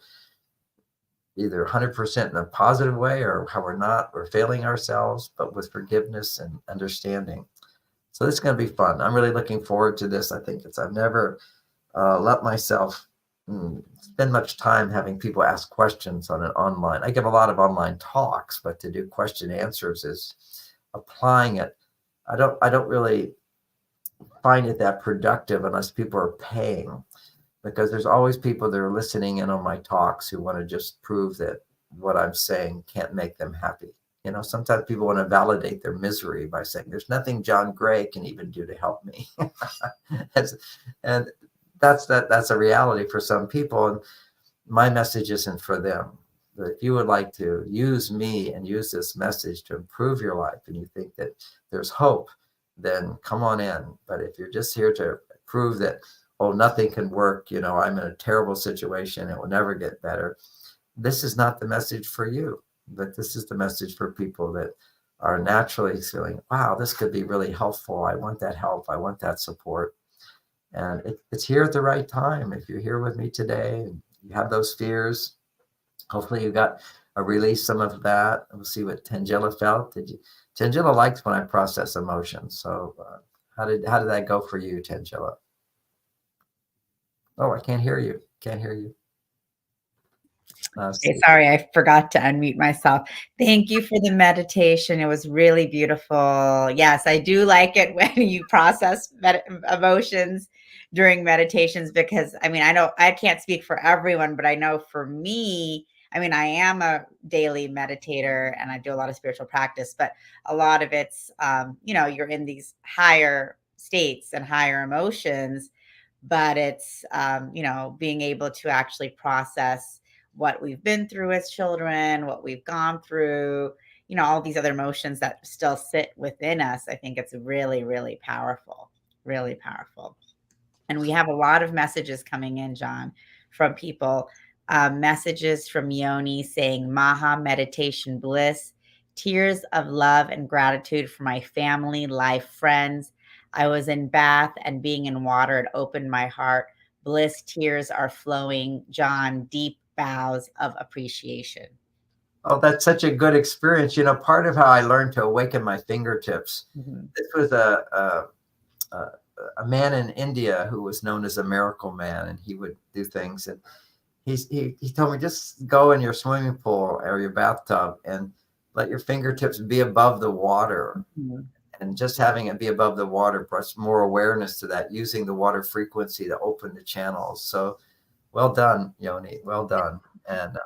100% in a positive way, or how we're failing ourselves, but with forgiveness and understanding. So this is going to be fun. I'm really looking forward to this. I think I've never let myself spend much time having people ask questions on an online. I give a lot of online talks, but to do question answers is applying it. I don't really find it that productive unless people are paying, because there's always people that are listening in on my talks who want to just prove that what I'm saying can't make them happy. You know, sometimes people want to validate their misery by saying, there's nothing John Gray can even do to help me. And that's a reality for some people. And my message isn't for them. But if you would like to use me and use this message to improve your life, and you think that there's hope, then come on in. But if you're just here to prove that, oh, nothing can work, you know, I'm in a terrible situation, it will never get better, this is not the message for you. But this is the message for people that are naturally feeling, wow, this could be really helpful. I want that help. I want that support. And it's here at the right time. If you're here with me today and you have those fears, hopefully you got a release some of that. We'll see what Tangela felt. Tangela likes when I process emotions. So how did that go for you, Tangela? Oh, I can't hear you. Can't hear you. Okay, sorry, I forgot to unmute myself. Thank you for the meditation. It was really beautiful. Yes, I do like it when you process emotions during meditations, because I mean, I can't speak for everyone, but I know for me, I mean, I am a daily meditator and I do a lot of spiritual practice, but a lot of it's, you know, you're in these higher states and higher emotions, but it's, you know, being able to actually process what we've been through as children, what we've gone through, you know, all these other emotions that still sit within us. I think it's really, really powerful, really powerful. And we have a lot of messages coming in, John, from people. Messages from Yoni saying, Maha meditation bliss, tears of love and gratitude for my family, life, friends. I was in bath and being in water, it opened my heart. Bliss tears are flowing. John, deep bows of appreciation. Oh, that's such a good experience. You know, part of how I learned to awaken my fingertips, this was a man in India who was known as a miracle man, and he would do things. And he told me, just go in your swimming pool or your bathtub and let your fingertips be above the water. And just having it be above the water brought more awareness to that, using the water frequency to open the channels. So well done, Yoni. Well done. And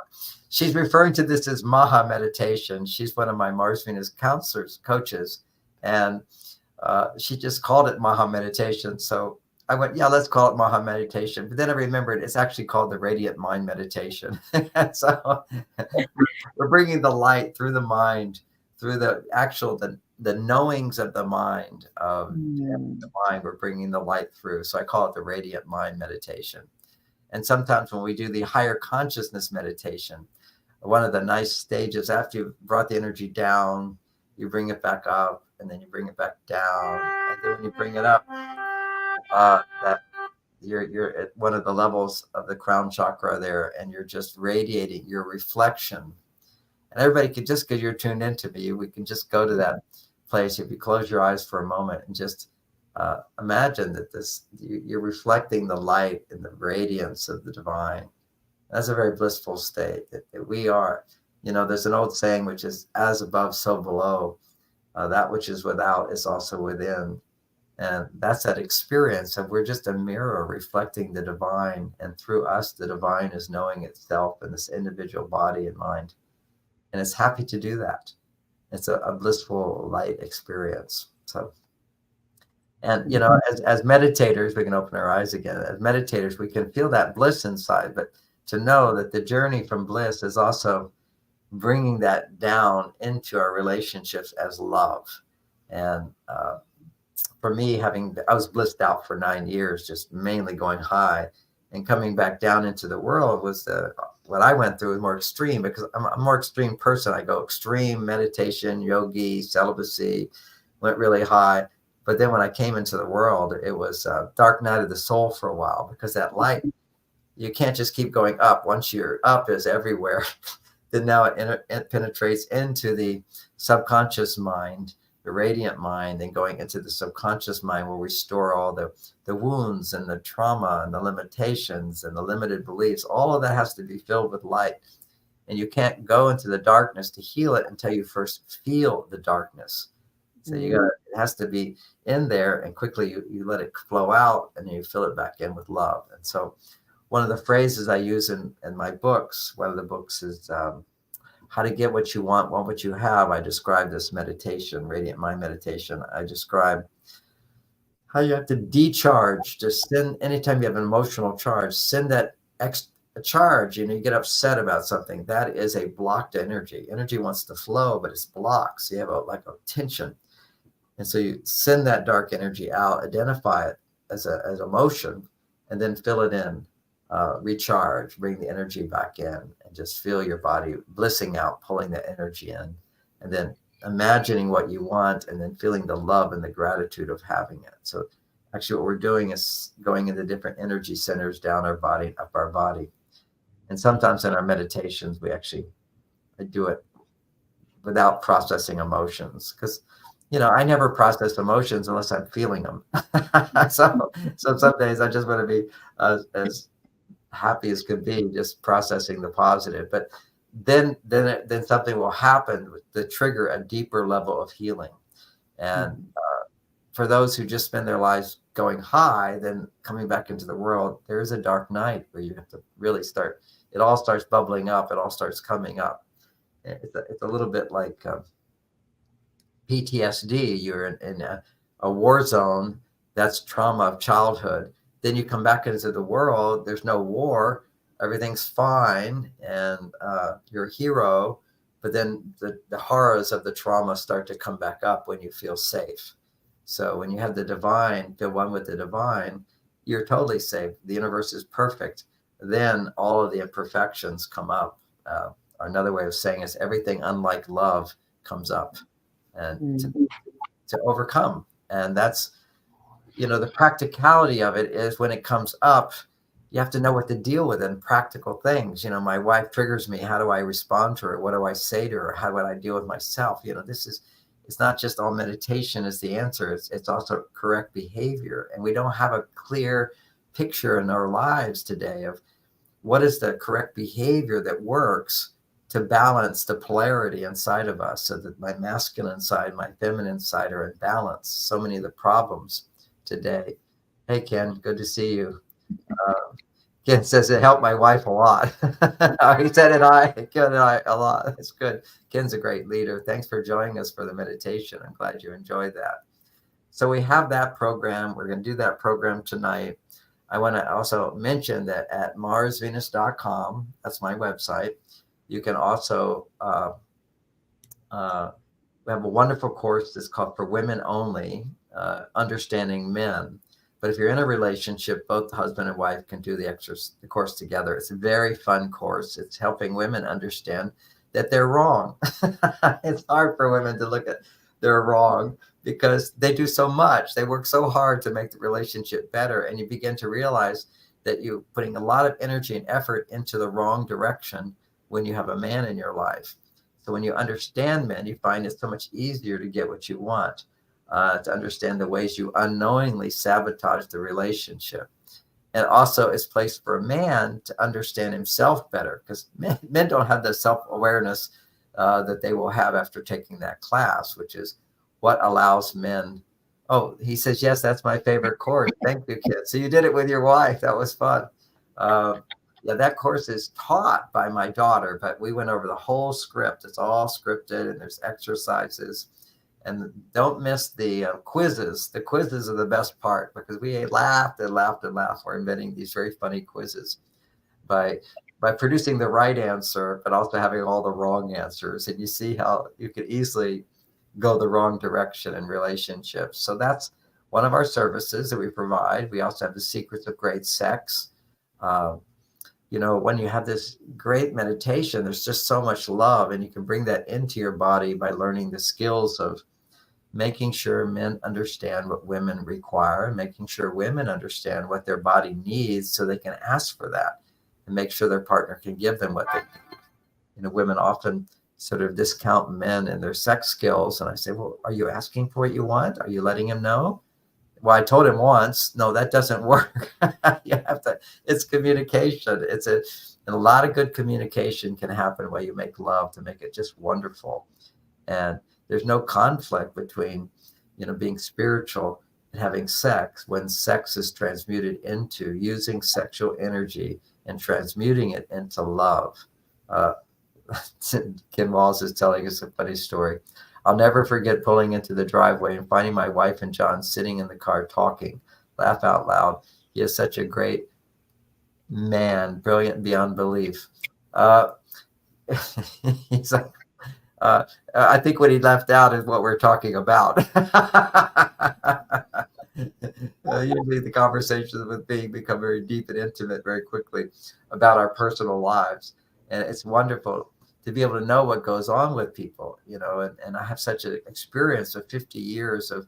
she's referring to this as Maha meditation. She's one of my Mars Venus coaches. And she just called it Maha meditation. So I went, yeah, let's call it Maha meditation. But then I remembered it's actually called the Radiant Mind Meditation. So we're bringing the light through the mind, through the the knowings of the mind of the Mm. mind, we're bringing the light through. So I call it the radiant mind meditation. And sometimes when we do the higher consciousness meditation, one of the nice stages after you've brought the energy down, you bring it back up, and then you bring it back down, and then when you bring it up, that you're at one of the levels of the crown chakra there, and you're just radiating your reflection. And everybody could just, because you're tuned into me, we can just go to that place. If you close your eyes for a moment and just imagine that you're reflecting the light and the radiance of the divine. That's a very blissful state that we are. There's an old saying which is, as above, so below. That which is without is also within. And that's that experience of, we're just a mirror reflecting the divine. And through us, the divine is knowing itself in this individual body and mind. And it's happy to do that. It's a blissful light experience. So, and as meditators, we can open our eyes again. As meditators, we can feel that bliss inside, but to know that the journey from bliss is also bringing that down into our relationships as love. And for me, I was blissed out for 9 years, just mainly going high, and coming back down into the world was what I went through was more extreme, because I'm a more extreme person. I go extreme meditation, yogi, celibacy, went really high. But then when I came into the world, it was dark night of the soul for a while, because that light, you can't just keep going up. Once you're up, is everywhere. Then now it penetrates into the subconscious mind, the radiant mind, and going into the subconscious mind, where we store all the wounds and the trauma and the limitations and the limited beliefs. All of that has to be filled with light. And you can't go into the darkness to heal it until you first feel the darkness. So it has to be in there, and quickly you let it flow out, and you fill it back in with love. And so one of the phrases I use in my books, one of the books is How to Get What You Want What You Have. I describe this meditation, Radiant Mind Meditation. I describe how you have to decharge, just send, anytime you have an emotional charge, send that extra charge. You get upset about something. That is a blocked energy. Energy wants to flow, but it's blocked. So you have like a tension. And so you send that dark energy out, identify it as emotion, and then fill it in, recharge, bring the energy back in, and just feel your body blissing out, pulling the energy in, and then imagining what you want, and then feeling the love and the gratitude of having it. So actually what we're doing is going into different energy centers down our body, up our body. And sometimes in our meditations, I do it without processing emotions, because I never process emotions unless I'm feeling them. so some days I just want to be as happy as could be, just processing the positive. But then something will happen to trigger a deeper level of healing. And for those who just spend their lives going high, then coming back into the world, there is a dark night where you have to really start. It all starts bubbling up. It all starts coming up. It's a little bit like PTSD. You're in a war zone. That's trauma of childhood. Then you come back into the world. There's no war. Everything's fine, and you're a hero. But then the horrors of the trauma start to come back up when you feel safe. So when you have the divine, feel one with the divine, you're totally safe. The universe is perfect. Then all of the imperfections come up. Another way of saying is, everything unlike love comes up, and to overcome. And that's, the practicality of it is, when it comes up, you have to know what to deal with in practical things. My wife triggers me. How do I respond to her? What do I say to her? How do I deal with myself? It's not just all meditation is the answer. It's also correct behavior. And we don't have a clear picture in our lives today of what is the correct behavior that works to balance the polarity inside of us, so that my masculine side, my feminine side are in balance. So many of the problems today. Hey, Ken, good to see you. Ken says it helped my wife a lot. He said Ken and I a lot. It's good. Ken's a great leader. Thanks for joining us for the meditation. I'm glad you enjoyed that. So we have that program. We're going to do that program tonight. I want to also mention that at marsvenus.com, that's my website, you can also We have a wonderful course that's called For Women Only, Understanding Men. But if you're in a relationship, both the husband and wife can do the course together. It's a very fun course. It's helping women understand that they're wrong. It's hard for women to look at they're wrong because they do so much. They work so hard to make the relationship better. And you begin to realize that you're putting a lot of energy and effort into the wrong direction when you have a man in your life. So when you understand men, you find it's so much easier to get what you want, to understand the ways you unknowingly sabotage the relationship. And also it's place for a man to understand himself better, because men don't have the self-awareness that they will have after taking that class, which is what allows men. Oh, he says, yes, that's my favorite course. Thank you, kid. So you did it with your wife. That was fun. Yeah, that course is taught by my daughter, but we went over the whole script. It's all scripted and there's exercises. And don't miss the quizzes. The quizzes are the best part because we laughed and laughed and laughed. We're inventing these very funny quizzes by producing the right answer, but also having all the wrong answers. And you see how you could easily go the wrong direction in relationships. So that's one of our services that we provide. We also have the secrets of great sex. When you have this great meditation, there's just so much love, and you can bring that into your body by learning the skills of making sure men understand what women require, making sure women understand what their body needs so they can ask for that and make sure their partner can give them what they need. Women often sort of discount men and their sex skills. And I say, well, are you asking for what you want? Are you letting him know? Well, I told him once. No, that doesn't work. You have to, it's communication. And a lot of good communication can happen while you make love to make it just wonderful. And there's no conflict between, being spiritual and having sex when sex is transmuted into using sexual energy and transmuting it into love. Kim Walls is telling us a funny story. I'll never forget pulling into the driveway and finding my wife and John sitting in the car talking. Laugh out loud. He is such a great man, brilliant beyond belief. He's like, I think what he left out is what we're talking about. Usually the conversations with me become very deep and intimate very quickly about our personal lives. And it's wonderful to be able to know what goes on with people, and I have such an experience of 50 years of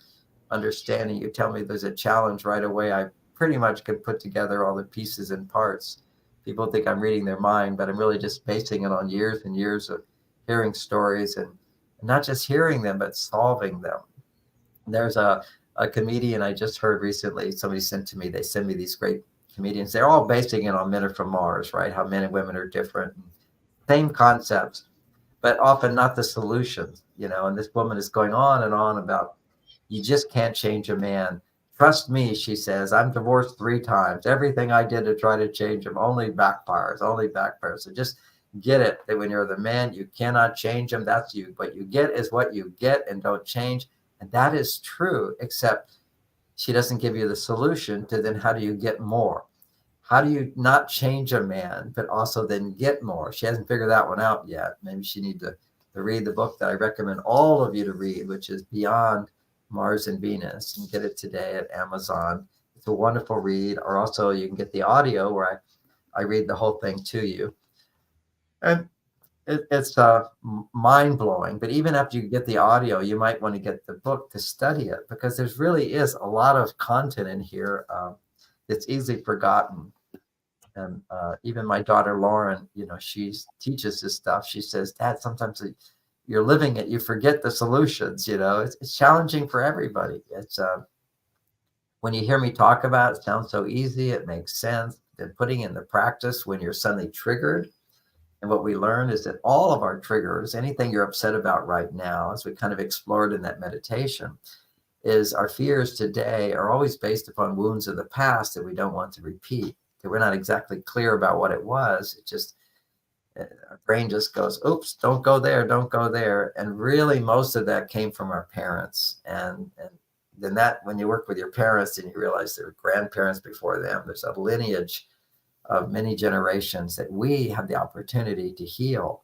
understanding. You tell me there's a challenge right away, I pretty much could put together all the pieces and parts. People think I'm reading their mind, but I'm really just basing it on years and years of hearing stories and not just hearing them, but solving them. There's a comedian I just heard recently, somebody sent to me, they send me these great comedians. They're all basing it on Men Are From Mars, right? How men and women are different. Same concepts, but often not the solutions, and this woman is going on and on about, you just can't change a man. Trust me, she says, I'm divorced 3 times. Everything I did to try to change him only backfires. So just get it that when you're the man, you cannot change him. That's you. What you get is what you get, and don't change. And that is true, except she doesn't give you the solution to then how do you get more? How do you not change a man, but also then get more? She hasn't figured that one out yet. Maybe she needs to read the book that I recommend all of you to read, which is Beyond Mars and Venus, and get it today at Amazon. It's a wonderful read. Or also you can get the audio where I read the whole thing to you. And it's mind-blowing. But even after you get the audio, you might want to get the book to study it, because there's really is a lot of content in here that's easily forgotten. And even my daughter Lauren, she teaches this stuff. She says, Dad, sometimes you're living it, you forget the solutions. It's challenging for everybody. It's when you hear me talk about it, it sounds so easy, it makes sense. Then putting in the practice when you're suddenly triggered. And what we learned is that all of our triggers, anything you're upset about right now, as we kind of explored in that meditation, is our fears today are always based upon wounds of the past that we don't want to repeat. That we're not exactly clear about what it was. It just, our brain just goes, oops, don't go there, don't go there. And really most of that came from our parents. And then that, when you work with your parents and you realize there were grandparents before them, there's a lineage of many generations that we have the opportunity to heal.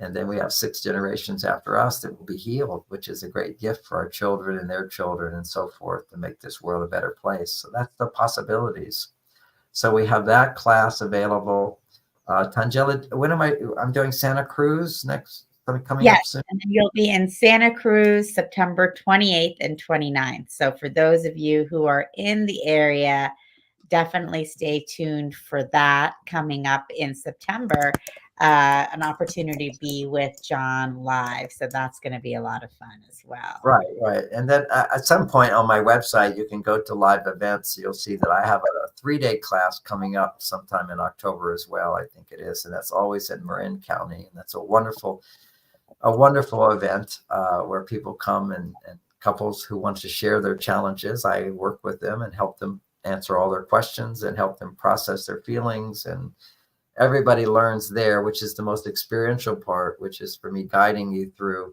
And then we have 6 generations after us that will be healed, which is a great gift for our children and their children and so forth to make this world a better place. So that's the possibilities. So we have that class available. Tangela, I'm doing Santa Cruz next, coming Yes, up soon. and then you'll be in Santa Cruz September 28th and 29th. So for those of you who are in the area, definitely stay tuned for that coming up in September. An opportunity to be with John live. So that's going to be a lot of fun as well. Right. And then at some point on my website, you can go to live events. You'll see that I have a 3-day class coming up sometime in October as well, I think it is. And that's always in Marin County. And that's a wonderful event where people come and couples who want to share their challenges. I work with them and help them answer all their questions and help them process their feelings. And everybody learns there, which is the most experiential part, which is for me guiding you through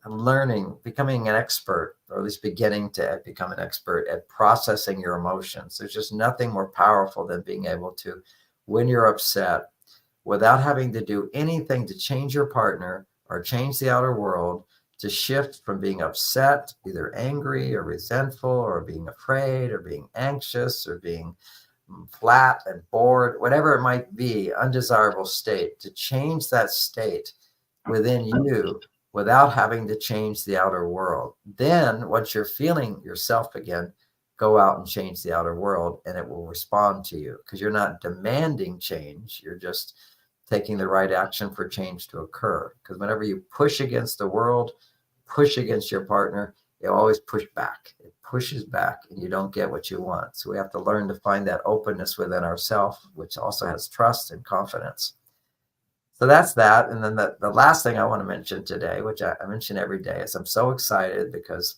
learning, becoming an expert, or at least beginning to become an expert at processing your emotions. There's just nothing more powerful than being able to, when you're upset, without having to do anything to change your partner or change the outer world, to shift from being upset, either angry or resentful or being afraid or being anxious or being flat and bored, whatever it might be, undesirable state, to change that state within you without having to change the outer world. Then once you're feeling yourself again, go out and change the outer world and it will respond to you, because you're not demanding change. You're just taking the right action for change to occur. Because whenever you push against the world, push against your partner, you always push back. It pushes back and you don't get what you want. So we have to learn to find that openness within ourselves, which also has trust and confidence. So that's that. And then the last thing I want to mention today, which I mention every day, is I'm so excited because,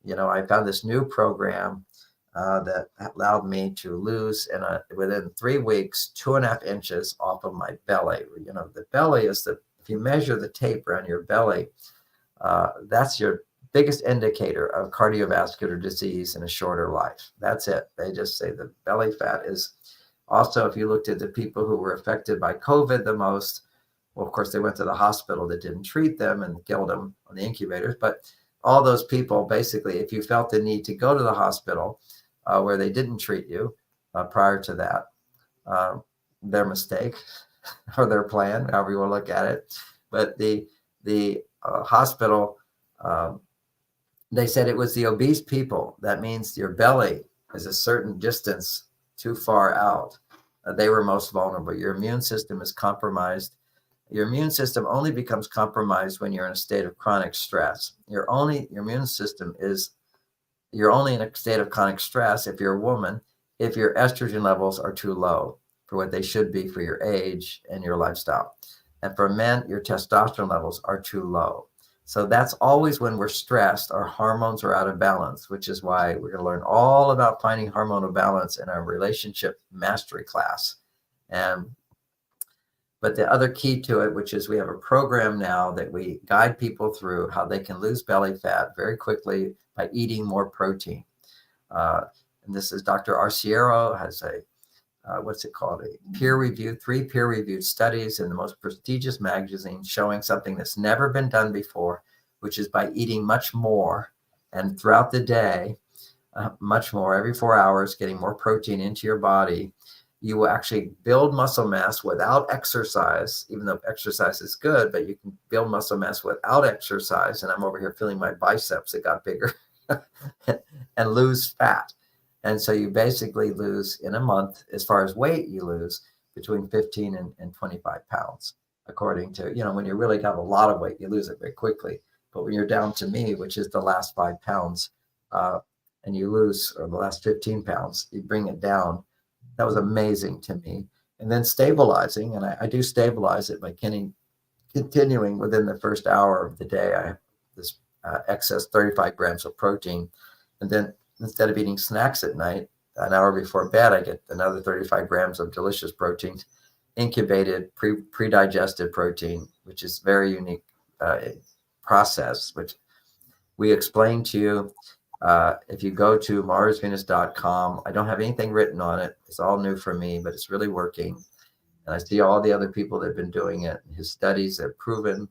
I found this new program that allowed me to lose within 3 weeks, 2.5 inches off of my belly. The belly is if you measure the tape around your belly, that's your biggest indicator of cardiovascular disease and a shorter life. That's it. They just say the belly fat is also, if you looked at the people who were affected by COVID the most, well, of course, they went to the hospital that didn't treat them and killed them on the incubators. But all those people, basically, if you felt the need to go to the hospital where they didn't treat you prior to that, their mistake or their plan, however you want to look at it. But the hospital, they said it was the obese people. That means your belly is a certain distance too far out. They were most vulnerable. Your immune system is compromised. Your immune system only becomes compromised when you're in a state of chronic stress. You're only in a state of chronic stress if you're a woman, if your estrogen levels are too low for what they should be for your age and your lifestyle. And for men, your testosterone levels are too low. So that's always when we're stressed, our hormones are out of balance, which is why we're going to learn all about finding hormonal balance in our relationship mastery class. But the other key to it, which is we have a program now that we guide people through how they can lose belly fat very quickly by eating more protein. And this is Dr. Arciero has what's it called? Three peer-reviewed studies in the most prestigious magazine showing something that's never been done before, which is by eating much more and throughout the day, much more every 4 hours, getting more protein into your body. You will actually build muscle mass without exercise, even though exercise is good, but you can build muscle mass without exercise. And I'm over here feeling my biceps that got bigger and lose fat. And so you basically lose in a month, as far as weight, you lose between 15 and 25 pounds, according to, when you really have a lot of weight, you lose it very quickly. But when you're down to me, which is the last 5 pounds, and you lose, or the last 15 pounds, you bring it down. That was amazing to me. And then stabilizing, and I do stabilize it by continuing within the first hour of the day. I have this excess 35 grams of protein. And then instead of eating snacks at night, an hour before bed, I get another 35 grams of delicious protein, incubated, pre-digested protein, which is very unique process, which we explain to you. If you go to marsvenus.com, I don't have anything written on it. It's all new for me, but it's really working. And I see all the other people that have been doing it. His studies have proven.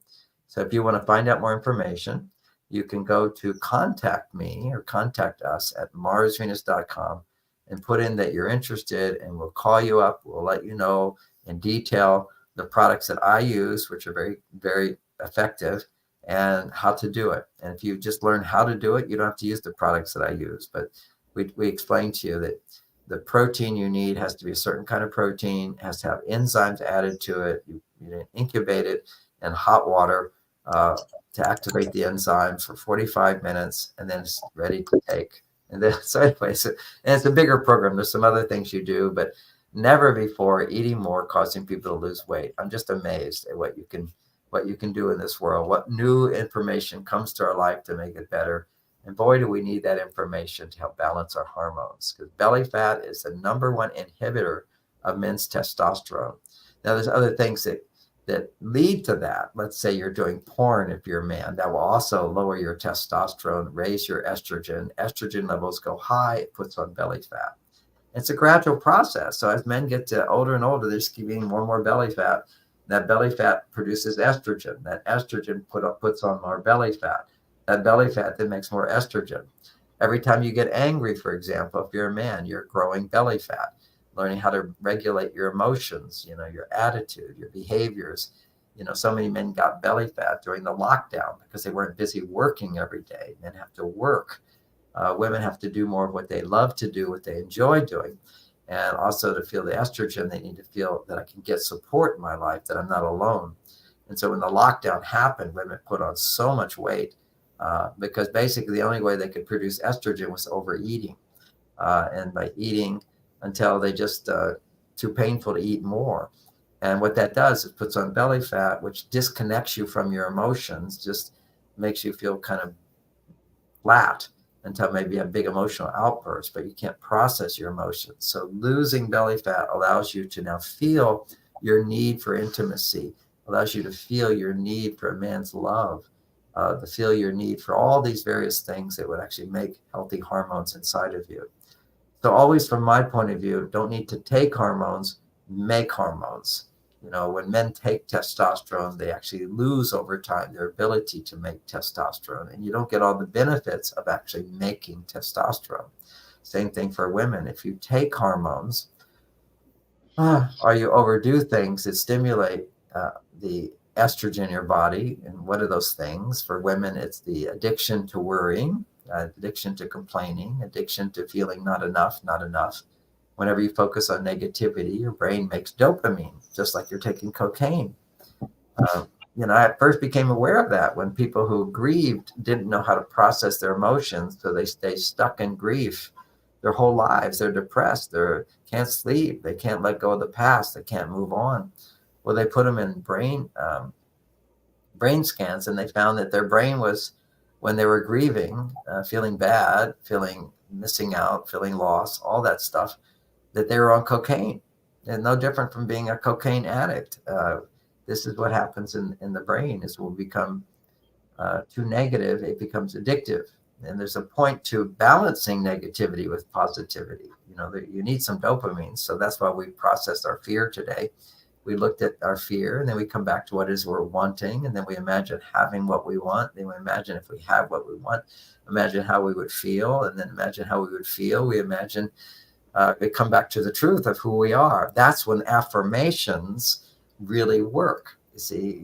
So if you want to find out more information, you can go to contact me or contact us at marsvenus.com and put in that you're interested, and we'll call you up. We'll let you know in detail the products that I use, which are very, very effective, and how to do it. And if you just learn how to do it, you don't have to use the products that I use. But we explain to you that the protein you need has to be a certain kind of protein, has to have enzymes added to it. You incubate it in hot water to activate the enzyme for 45 minutes, and then it's ready to take. And then, so anyways, and it's a bigger program. There's some other things you do, but never before eating more causing people to lose weight. I'm just amazed at what you can do in this world, what new information comes to our life to make it better. And boy, do we need that information to help balance our hormones, because belly fat is the number one inhibitor of men's testosterone. Now, there's other things that lead to that. Let's say you're doing porn if you're a man. That will also lower your testosterone, raise your estrogen. Estrogen levels go high, it puts on belly fat. It's a gradual process. So as men get to older and older, they're just gaining more and more belly fat. That belly fat produces estrogen. That estrogen puts on more belly fat. That belly fat then makes more estrogen. Every time you get angry, for example, if you're a man, you're growing belly fat, learning how to regulate your emotions, your attitude, your behaviors. So many men got belly fat during the lockdown because they weren't busy working every day. Men have to work. Women have to do more of what they love to do, what they enjoy doing. And also to feel the estrogen, they need to feel that I can get support in my life, that I'm not alone. And so when the lockdown happened, women put on so much weight because basically the only way they could produce estrogen was overeating. And by eating until they just too painful to eat more. And what that does is puts on belly fat, which disconnects you from your emotions, just makes you feel kind of flat until maybe a big emotional outburst, but you can't process your emotions. So losing belly fat allows you to now feel your need for intimacy, allows you to feel your need for a man's love, to feel your need for all these various things that would actually make healthy hormones inside of you. So always from my point of view, don't need to take hormones, make hormones. When men take testosterone, they actually lose over time their ability to make testosterone, and you don't get all the benefits of actually making testosterone. Same thing for women. If you take hormones, or you overdo things that stimulate the estrogen in your body. And what are those things? For women, it's the addiction to worrying, addiction to complaining, addiction to feeling not enough, not enough. Whenever you focus on negativity, your brain makes dopamine, just like you're taking cocaine. I first became aware of that when people who grieved didn't know how to process their emotions, so they stay stuck in grief their whole lives. They're depressed. They can't sleep. They can't let go of the past. They can't move on. Well, they put them in brain scans, and they found that their brain was, when they were grieving, feeling bad, feeling missing out, feeling lost, all that stuff, that they were on cocaine. And no different from being a cocaine addict. This is what happens in the brain, is we'll become too negative, it becomes addictive. And there's a point to balancing negativity with positivity. You need some dopamine. So that's why we processed our fear today. We looked at our fear, and then we come back to what it is we're wanting. And then we imagine having what we want. Then we imagine if we have what we want, imagine how we would feel. And then imagine how we would feel. We imagine we come back to the truth of who we are. That's when affirmations really work. You see,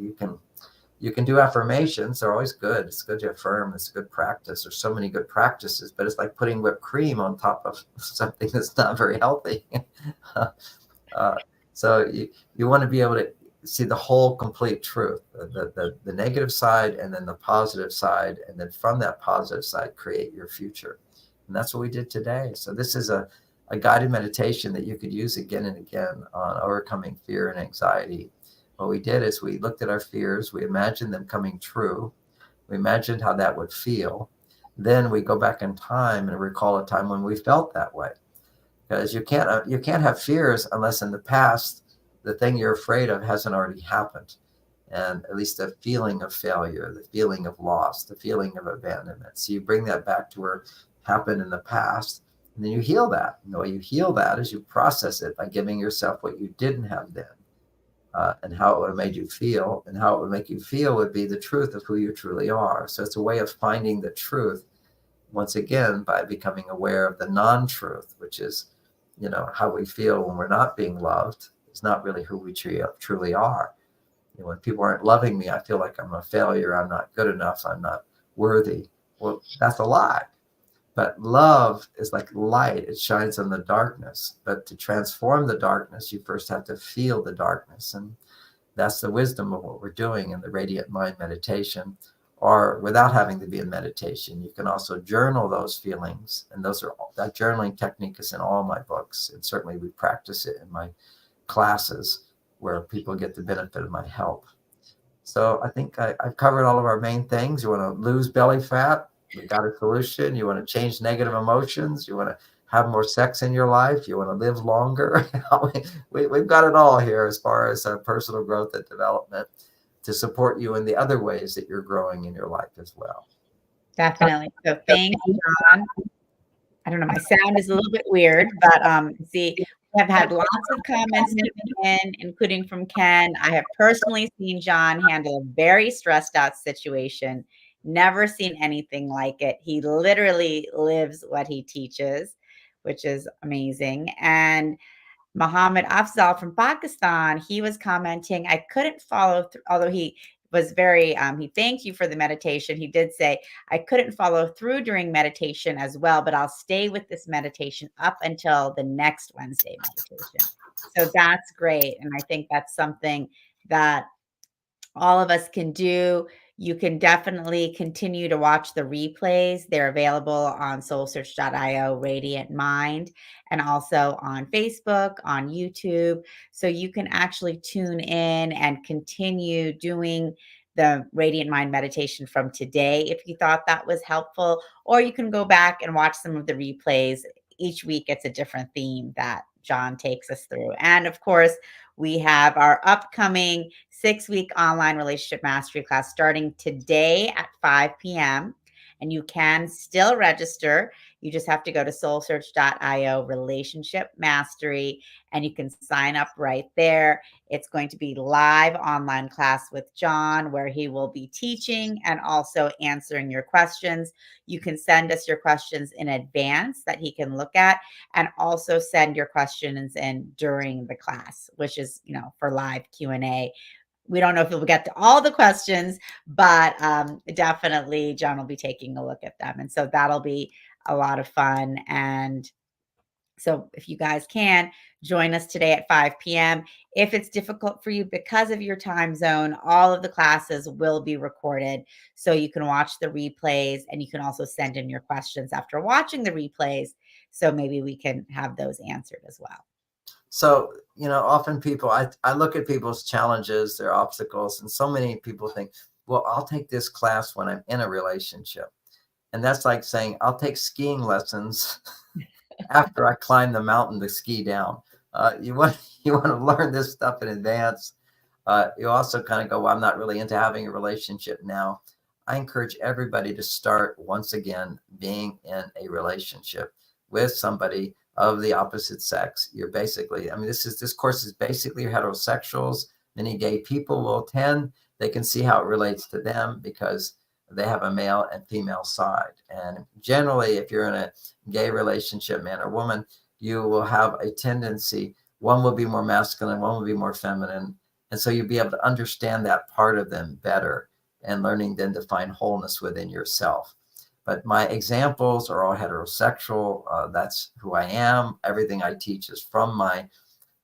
you can do affirmations. They're always good. It's good to affirm. It's a good practice. There's so many good practices, but it's like putting whipped cream on top of something that's not very healthy. So you want to be able to see the whole complete truth, the negative side and then the positive side. And then from that positive side, create your future. And that's what we did today. So this is a guided meditation that you could use again and again on overcoming fear and anxiety. What we did is we looked at our fears. We imagined them coming true. We imagined how that would feel. Then we go back in time and recall a time when we felt that way. Because you can't have fears unless in the past, the thing you're afraid of hasn't already happened. And at least the feeling of failure, the feeling of loss, the feeling of abandonment. So you bring that back to where it happened in the past, and then you heal that. And the way you heal that is you process it by giving yourself what you didn't have then. and how it would have made you feel. And how it would make you feel would be the truth of who you truly are. So it's a way of finding the truth, once again, by becoming aware of the non-truth, which is, how we feel when we're not being loved. It's not really who we truly are. When people aren't loving me, I feel like I'm a failure. I'm not good enough. I'm not worthy. Well, that's a lie. But love is like light. It shines in the darkness. But to transform the darkness, you first have to feel the darkness. And that's the wisdom of what we're doing in the Radiant Mind meditation, or without having to be in meditation. You can also journal those feelings. And that journaling technique is in all my books. And certainly we practice it in my classes where people get the benefit of my help. So I think I've covered all of our main things. You want to lose belly fat? We got a solution. You want to change negative emotions? You want to have more sex in your life? You want to live longer? We've got it all here as far as personal growth and development to support you in the other ways that you're growing in your life as well. Definitely. So thank you, John. I don't know, my sound is a little bit weird, but see, we have had lots of comments in, including from Ken. I have personally seen John handle a very stressed out situation. Never seen anything like it. He literally lives what he teaches, which is amazing. And Mohammed Afzal from Pakistan, he was commenting, I couldn't follow through, although he was very, he thanked you for the meditation. He did say, I couldn't follow through during meditation as well, but I'll stay with this meditation up until the next Wednesday meditation. So that's great. And I think that's something that all of us can do. You can definitely continue to watch the replays. They're available on soulsearch.io, Radiant Mind, and also on Facebook, on YouTube. So you can actually tune in and continue doing the Radiant Mind meditation from today if you thought that was helpful, or you can go back and watch some of the replays. Each week it's a different theme that John takes us through. And of course, we have our upcoming 6-week online relationship mastery class starting today at 5 p.m. And you can still register. You just have to go to soulsearch.io relationship mastery and you can sign up right there. It's going to be live online class with John where he will be teaching and also answering your questions. You can send us your questions in advance that he can look at, and also send your questions in during the class, which is, for live Q&A. We don't know if we'll get to all the questions, but definitely John will be taking a look at them. And so that'll be a lot of fun. And so if you guys can join us today at 5 p.m. If it's difficult for you because of your time zone, all of the classes will be recorded. So you can watch the replays and you can also send in your questions after watching the replays. So maybe we can have those answered as well. So, often people, I look at people's challenges, their obstacles, and so many people think, well, I'll take this class when I'm in a relationship. And that's like saying, I'll take skiing lessons after I climb the mountain to ski down. You want to learn this stuff in advance. You also kind of go, well, I'm not really into having a relationship now. I encourage everybody to start once again being in a relationship with somebody of the opposite sex. You're basically, this course is basically heterosexuals. Many gay people will attend. They can see how it relates to them because they have a male and female side. And generally, if you're in a gay relationship, man or woman, you will have a tendency, one will be more masculine, one will be more feminine. And so you'll be able to understand that part of them better and learning then to find wholeness within yourself. But my examples are all heterosexual. That's who I am. Everything I teach is from my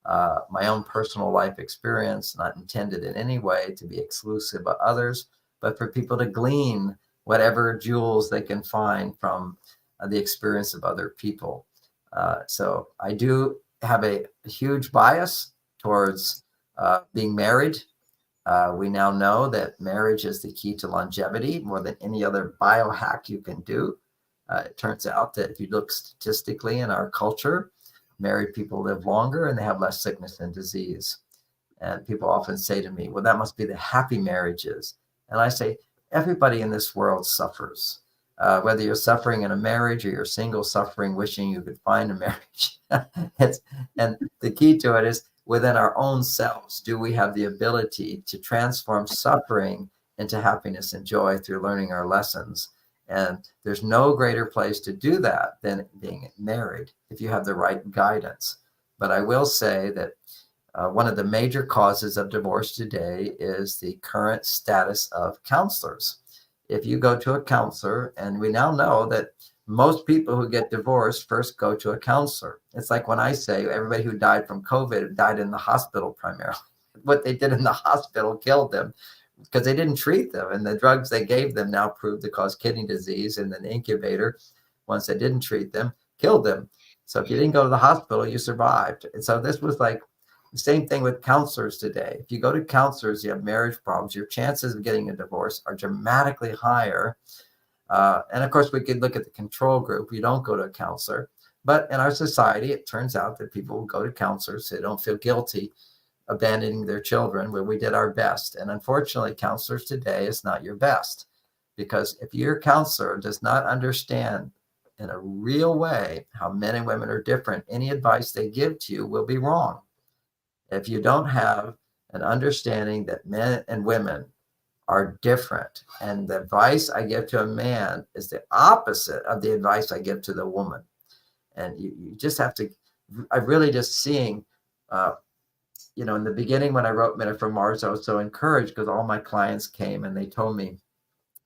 own personal life experience, not intended in any way to be exclusive of others, but for people to glean whatever jewels they can find from the experience of other people. So I do have a huge bias towards being married. We now know that marriage is the key to longevity more than any other biohack you can do. It turns out that if you look statistically in our culture, married people live longer and they have less sickness and disease. And people often say to me, well, that must be the happy marriages. And I say, everybody in this world suffers. Whether you're suffering in a marriage or you're single, suffering, wishing you could find a marriage. And the key to it is within our own selves, do we have the ability to transform suffering into happiness and joy through learning our lessons? And there's no greater place to do that than being married if you have the right guidance. But I will say that one of the major causes of divorce today is the current status of counselors. If you go to a counselor, and we now know that most people who get divorced first go to a counselor. It's like when I say everybody who died from COVID died in the hospital primarily. What they did in the hospital killed them because they didn't treat them. And the drugs they gave them now proved to cause kidney disease. And then the incubator, once they didn't treat them, killed them. So if you didn't go to the hospital, you survived. And so this was like the same thing with counselors today. If you go to counselors, you have marriage problems, your chances of getting a divorce are dramatically higher. And of course, we could look at the control group. You don't go to a counselor. But in our society, it turns out that people will go to counselors. They don't feel guilty abandoning their children, where we did our best. And unfortunately, counselors today is not your best, because if your counselor does not understand in a real way how men and women are different, any advice they give to you will be wrong. If you don't have an understanding that men and women are different, and the advice I give to a man is the opposite of the advice I give to the woman, and you just have to, I'm really just seeing, in the beginning when I wrote Men Are From Mars, I was so encouraged because all my clients came and they told me,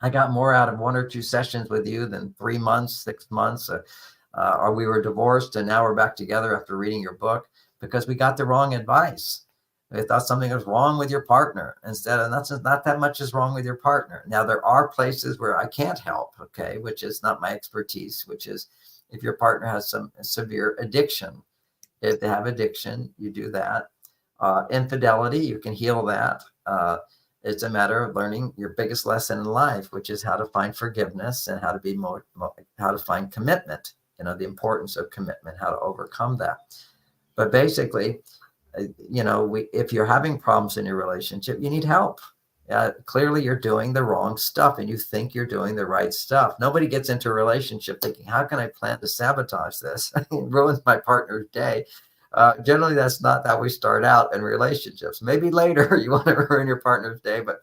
I got more out of 1 or 2 sessions with you than 3 months, 6 months, or we were divorced and now we're back together after reading your book, because we got the wrong advice. They thought something was wrong with your partner instead, and that's not that much is wrong with your partner. Now, there are places where I can't help, okay, which is not my expertise, which is if your partner has some severe addiction. If they have addiction, you do that. Infidelity, you can heal that. It's a matter of learning your biggest lesson in life, which is how to find forgiveness and how to be how to find commitment, the importance of commitment, how to overcome that. But basically, if you're having problems in your relationship, you need help. Clearly, you're doing the wrong stuff and you think you're doing the right stuff. Nobody gets into a relationship thinking, how can I plan to sabotage this? Ruin my partner's day. Generally, that's not how we start out in relationships. Maybe later you want to ruin your partner's day, but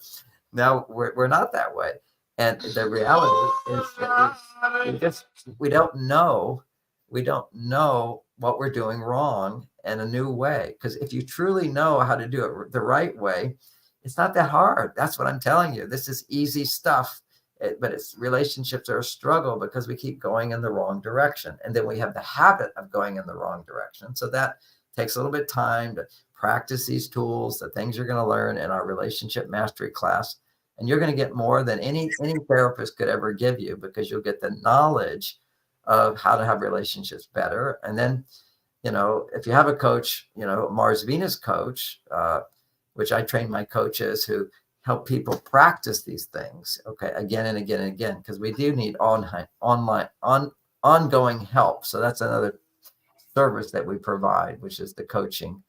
now we're not that way. And the reality is that we don't know what we're doing wrong in a new way. Because if you truly know how to do it the right way, it's not that hard. That's what I'm telling you. This is easy stuff. But relationships are a struggle because we keep going in the wrong direction. And then we have the habit of going in the wrong direction. So that takes a little bit of time to practice these tools, the things you're going to learn in our relationship mastery class. And you're going to get more than any therapist could ever give you, because you'll get the knowledge of how to have relationships better. And then, if you have a coach, Mars Venus coach, which I train my coaches who help people practice these things, okay, again and again and again, because we do need ongoing help. So that's another service that we provide, which is the coaching.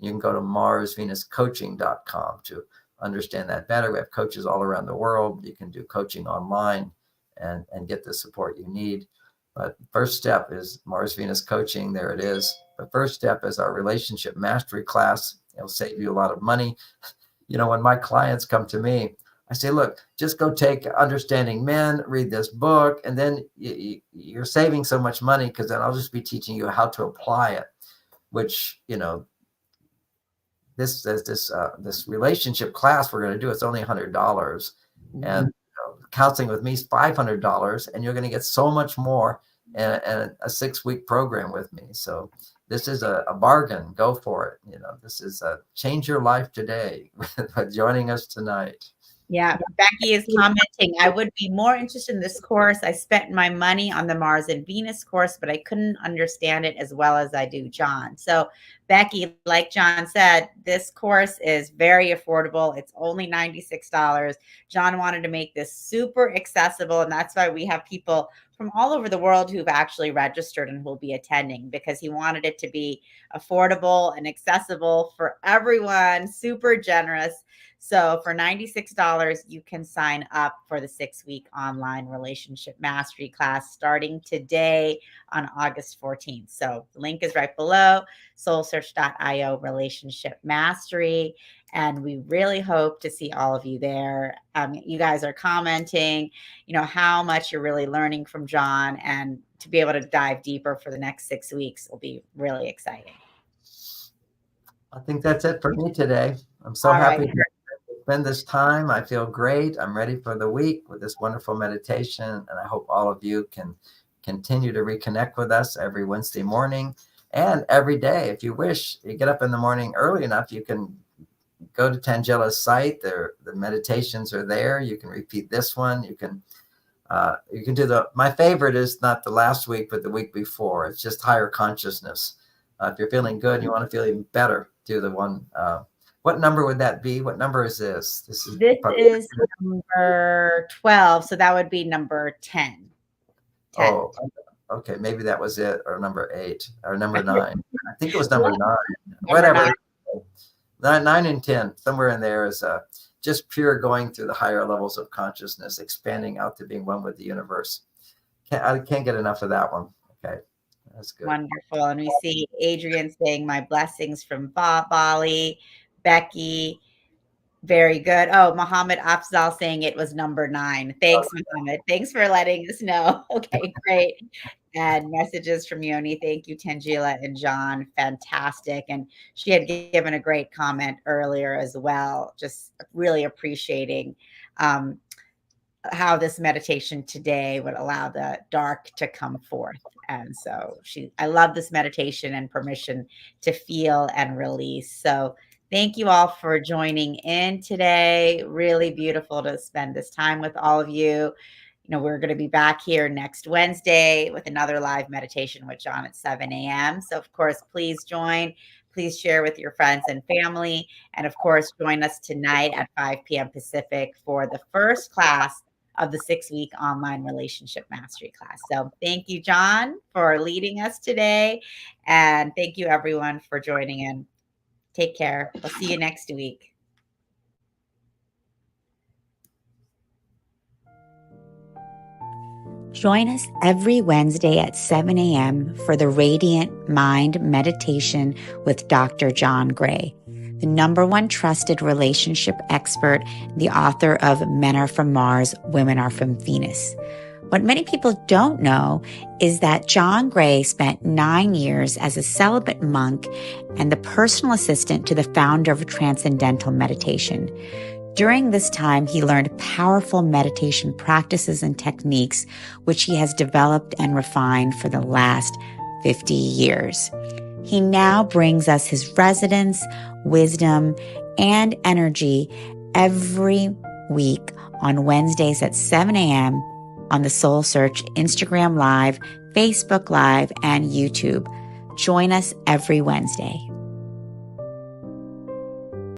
You can go to marsvenuscoaching.com to understand that better. We have coaches all around the world. You can do coaching online and get the support you need. But first step is Mars Venus Coaching. There it is. The first step is our relationship mastery class. It'll save you a lot of money. When my clients come to me, I say, look, just go take Understanding Men, read this book, and then you're saving so much money, because then I'll just be teaching you how to apply it, which, this relationship class we're going to do, it's only $100. Mm-hmm. And counseling with me is $500, and you're going to get so much more in a 6-week program with me. So this is a bargain. Go for it. This is change your life today by joining us tonight. Yeah, Becky is commenting, I would be more interested in this course. I spent my money on the Mars and Venus course, but I couldn't understand it as well as I do John. So Becky, like John said, this course is very affordable. It's only $96. John wanted to make this super accessible, and that's why we have people from all over the world who've actually registered and will be attending, because he wanted it to be affordable and accessible for everyone, super generous. So for $96, you can sign up for the 6-week online relationship mastery class starting today on August 14th. So the link is right below, soulsearch.io relationship mastery. And we really hope to see all of you there. You guys are commenting, how much you're really learning from John, and to be able to dive deeper for the next 6 weeks will be really exciting. I think that's it for me today. I'm so All happy right. to spend this time. I feel great. I'm ready for the week with this wonderful meditation. And I hope all of you can continue to reconnect with us every Wednesday morning and every day. If you wish, you get up in the morning early enough, you can go to Tangela's site. The meditations are there. You can repeat this one. You can do my favorite is not the last week, but the week before. It's just higher consciousness. If you're feeling good and you want to feel even better, do the one. What number would that be? What number is this? This is number 12. So that would be number 10. Oh, okay. Maybe that was it, or number 8, or number 9. I think it was number 9. Whatever. 9 and 10, somewhere in there is just pure going through the higher levels of consciousness, expanding out to being one with the universe. I can't get enough of that one. Okay. That's good. Wonderful. And we see Adrian saying, my blessings from Bali. Becky, very good. Oh, Muhammad Afzal saying it was number 9. Thanks, Muhammad. Thanks for letting us know. Okay, great. And messages from Yoni. Thank you, Tangela and John. Fantastic. And she had given a great comment earlier as well. Just really appreciating how this meditation today would allow the dark to come forth. And so I love this meditation and permission to feel and release. So thank you all for joining in today. Really beautiful to spend this time with all of you. We're going to be back here next Wednesday with another live meditation with John at 7 a.m. So of course, please join. Please share with your friends and family. And of course, join us tonight at 5 p.m. Pacific for the first class of the 6-week online relationship mastery class. So thank you, John, for leading us today. And thank you, everyone, for joining in. Take care. We'll see you next week. Join us every Wednesday at 7 a.m. for the Radiant Mind Meditation with Dr. John Gray, the #1 trusted relationship expert, the author of Men Are From Mars, Women Are From Venus. What many people don't know is that John Gray spent 9 years as a celibate monk and the personal assistant to the founder of Transcendental Meditation. During this time, he learned powerful meditation practices and techniques, which he has developed and refined for the last 50 years. He now brings us his resonance, wisdom, and energy every week on Wednesdays at 7 a.m. on the Soul Search Instagram Live, Facebook Live, and YouTube. Join us every Wednesday.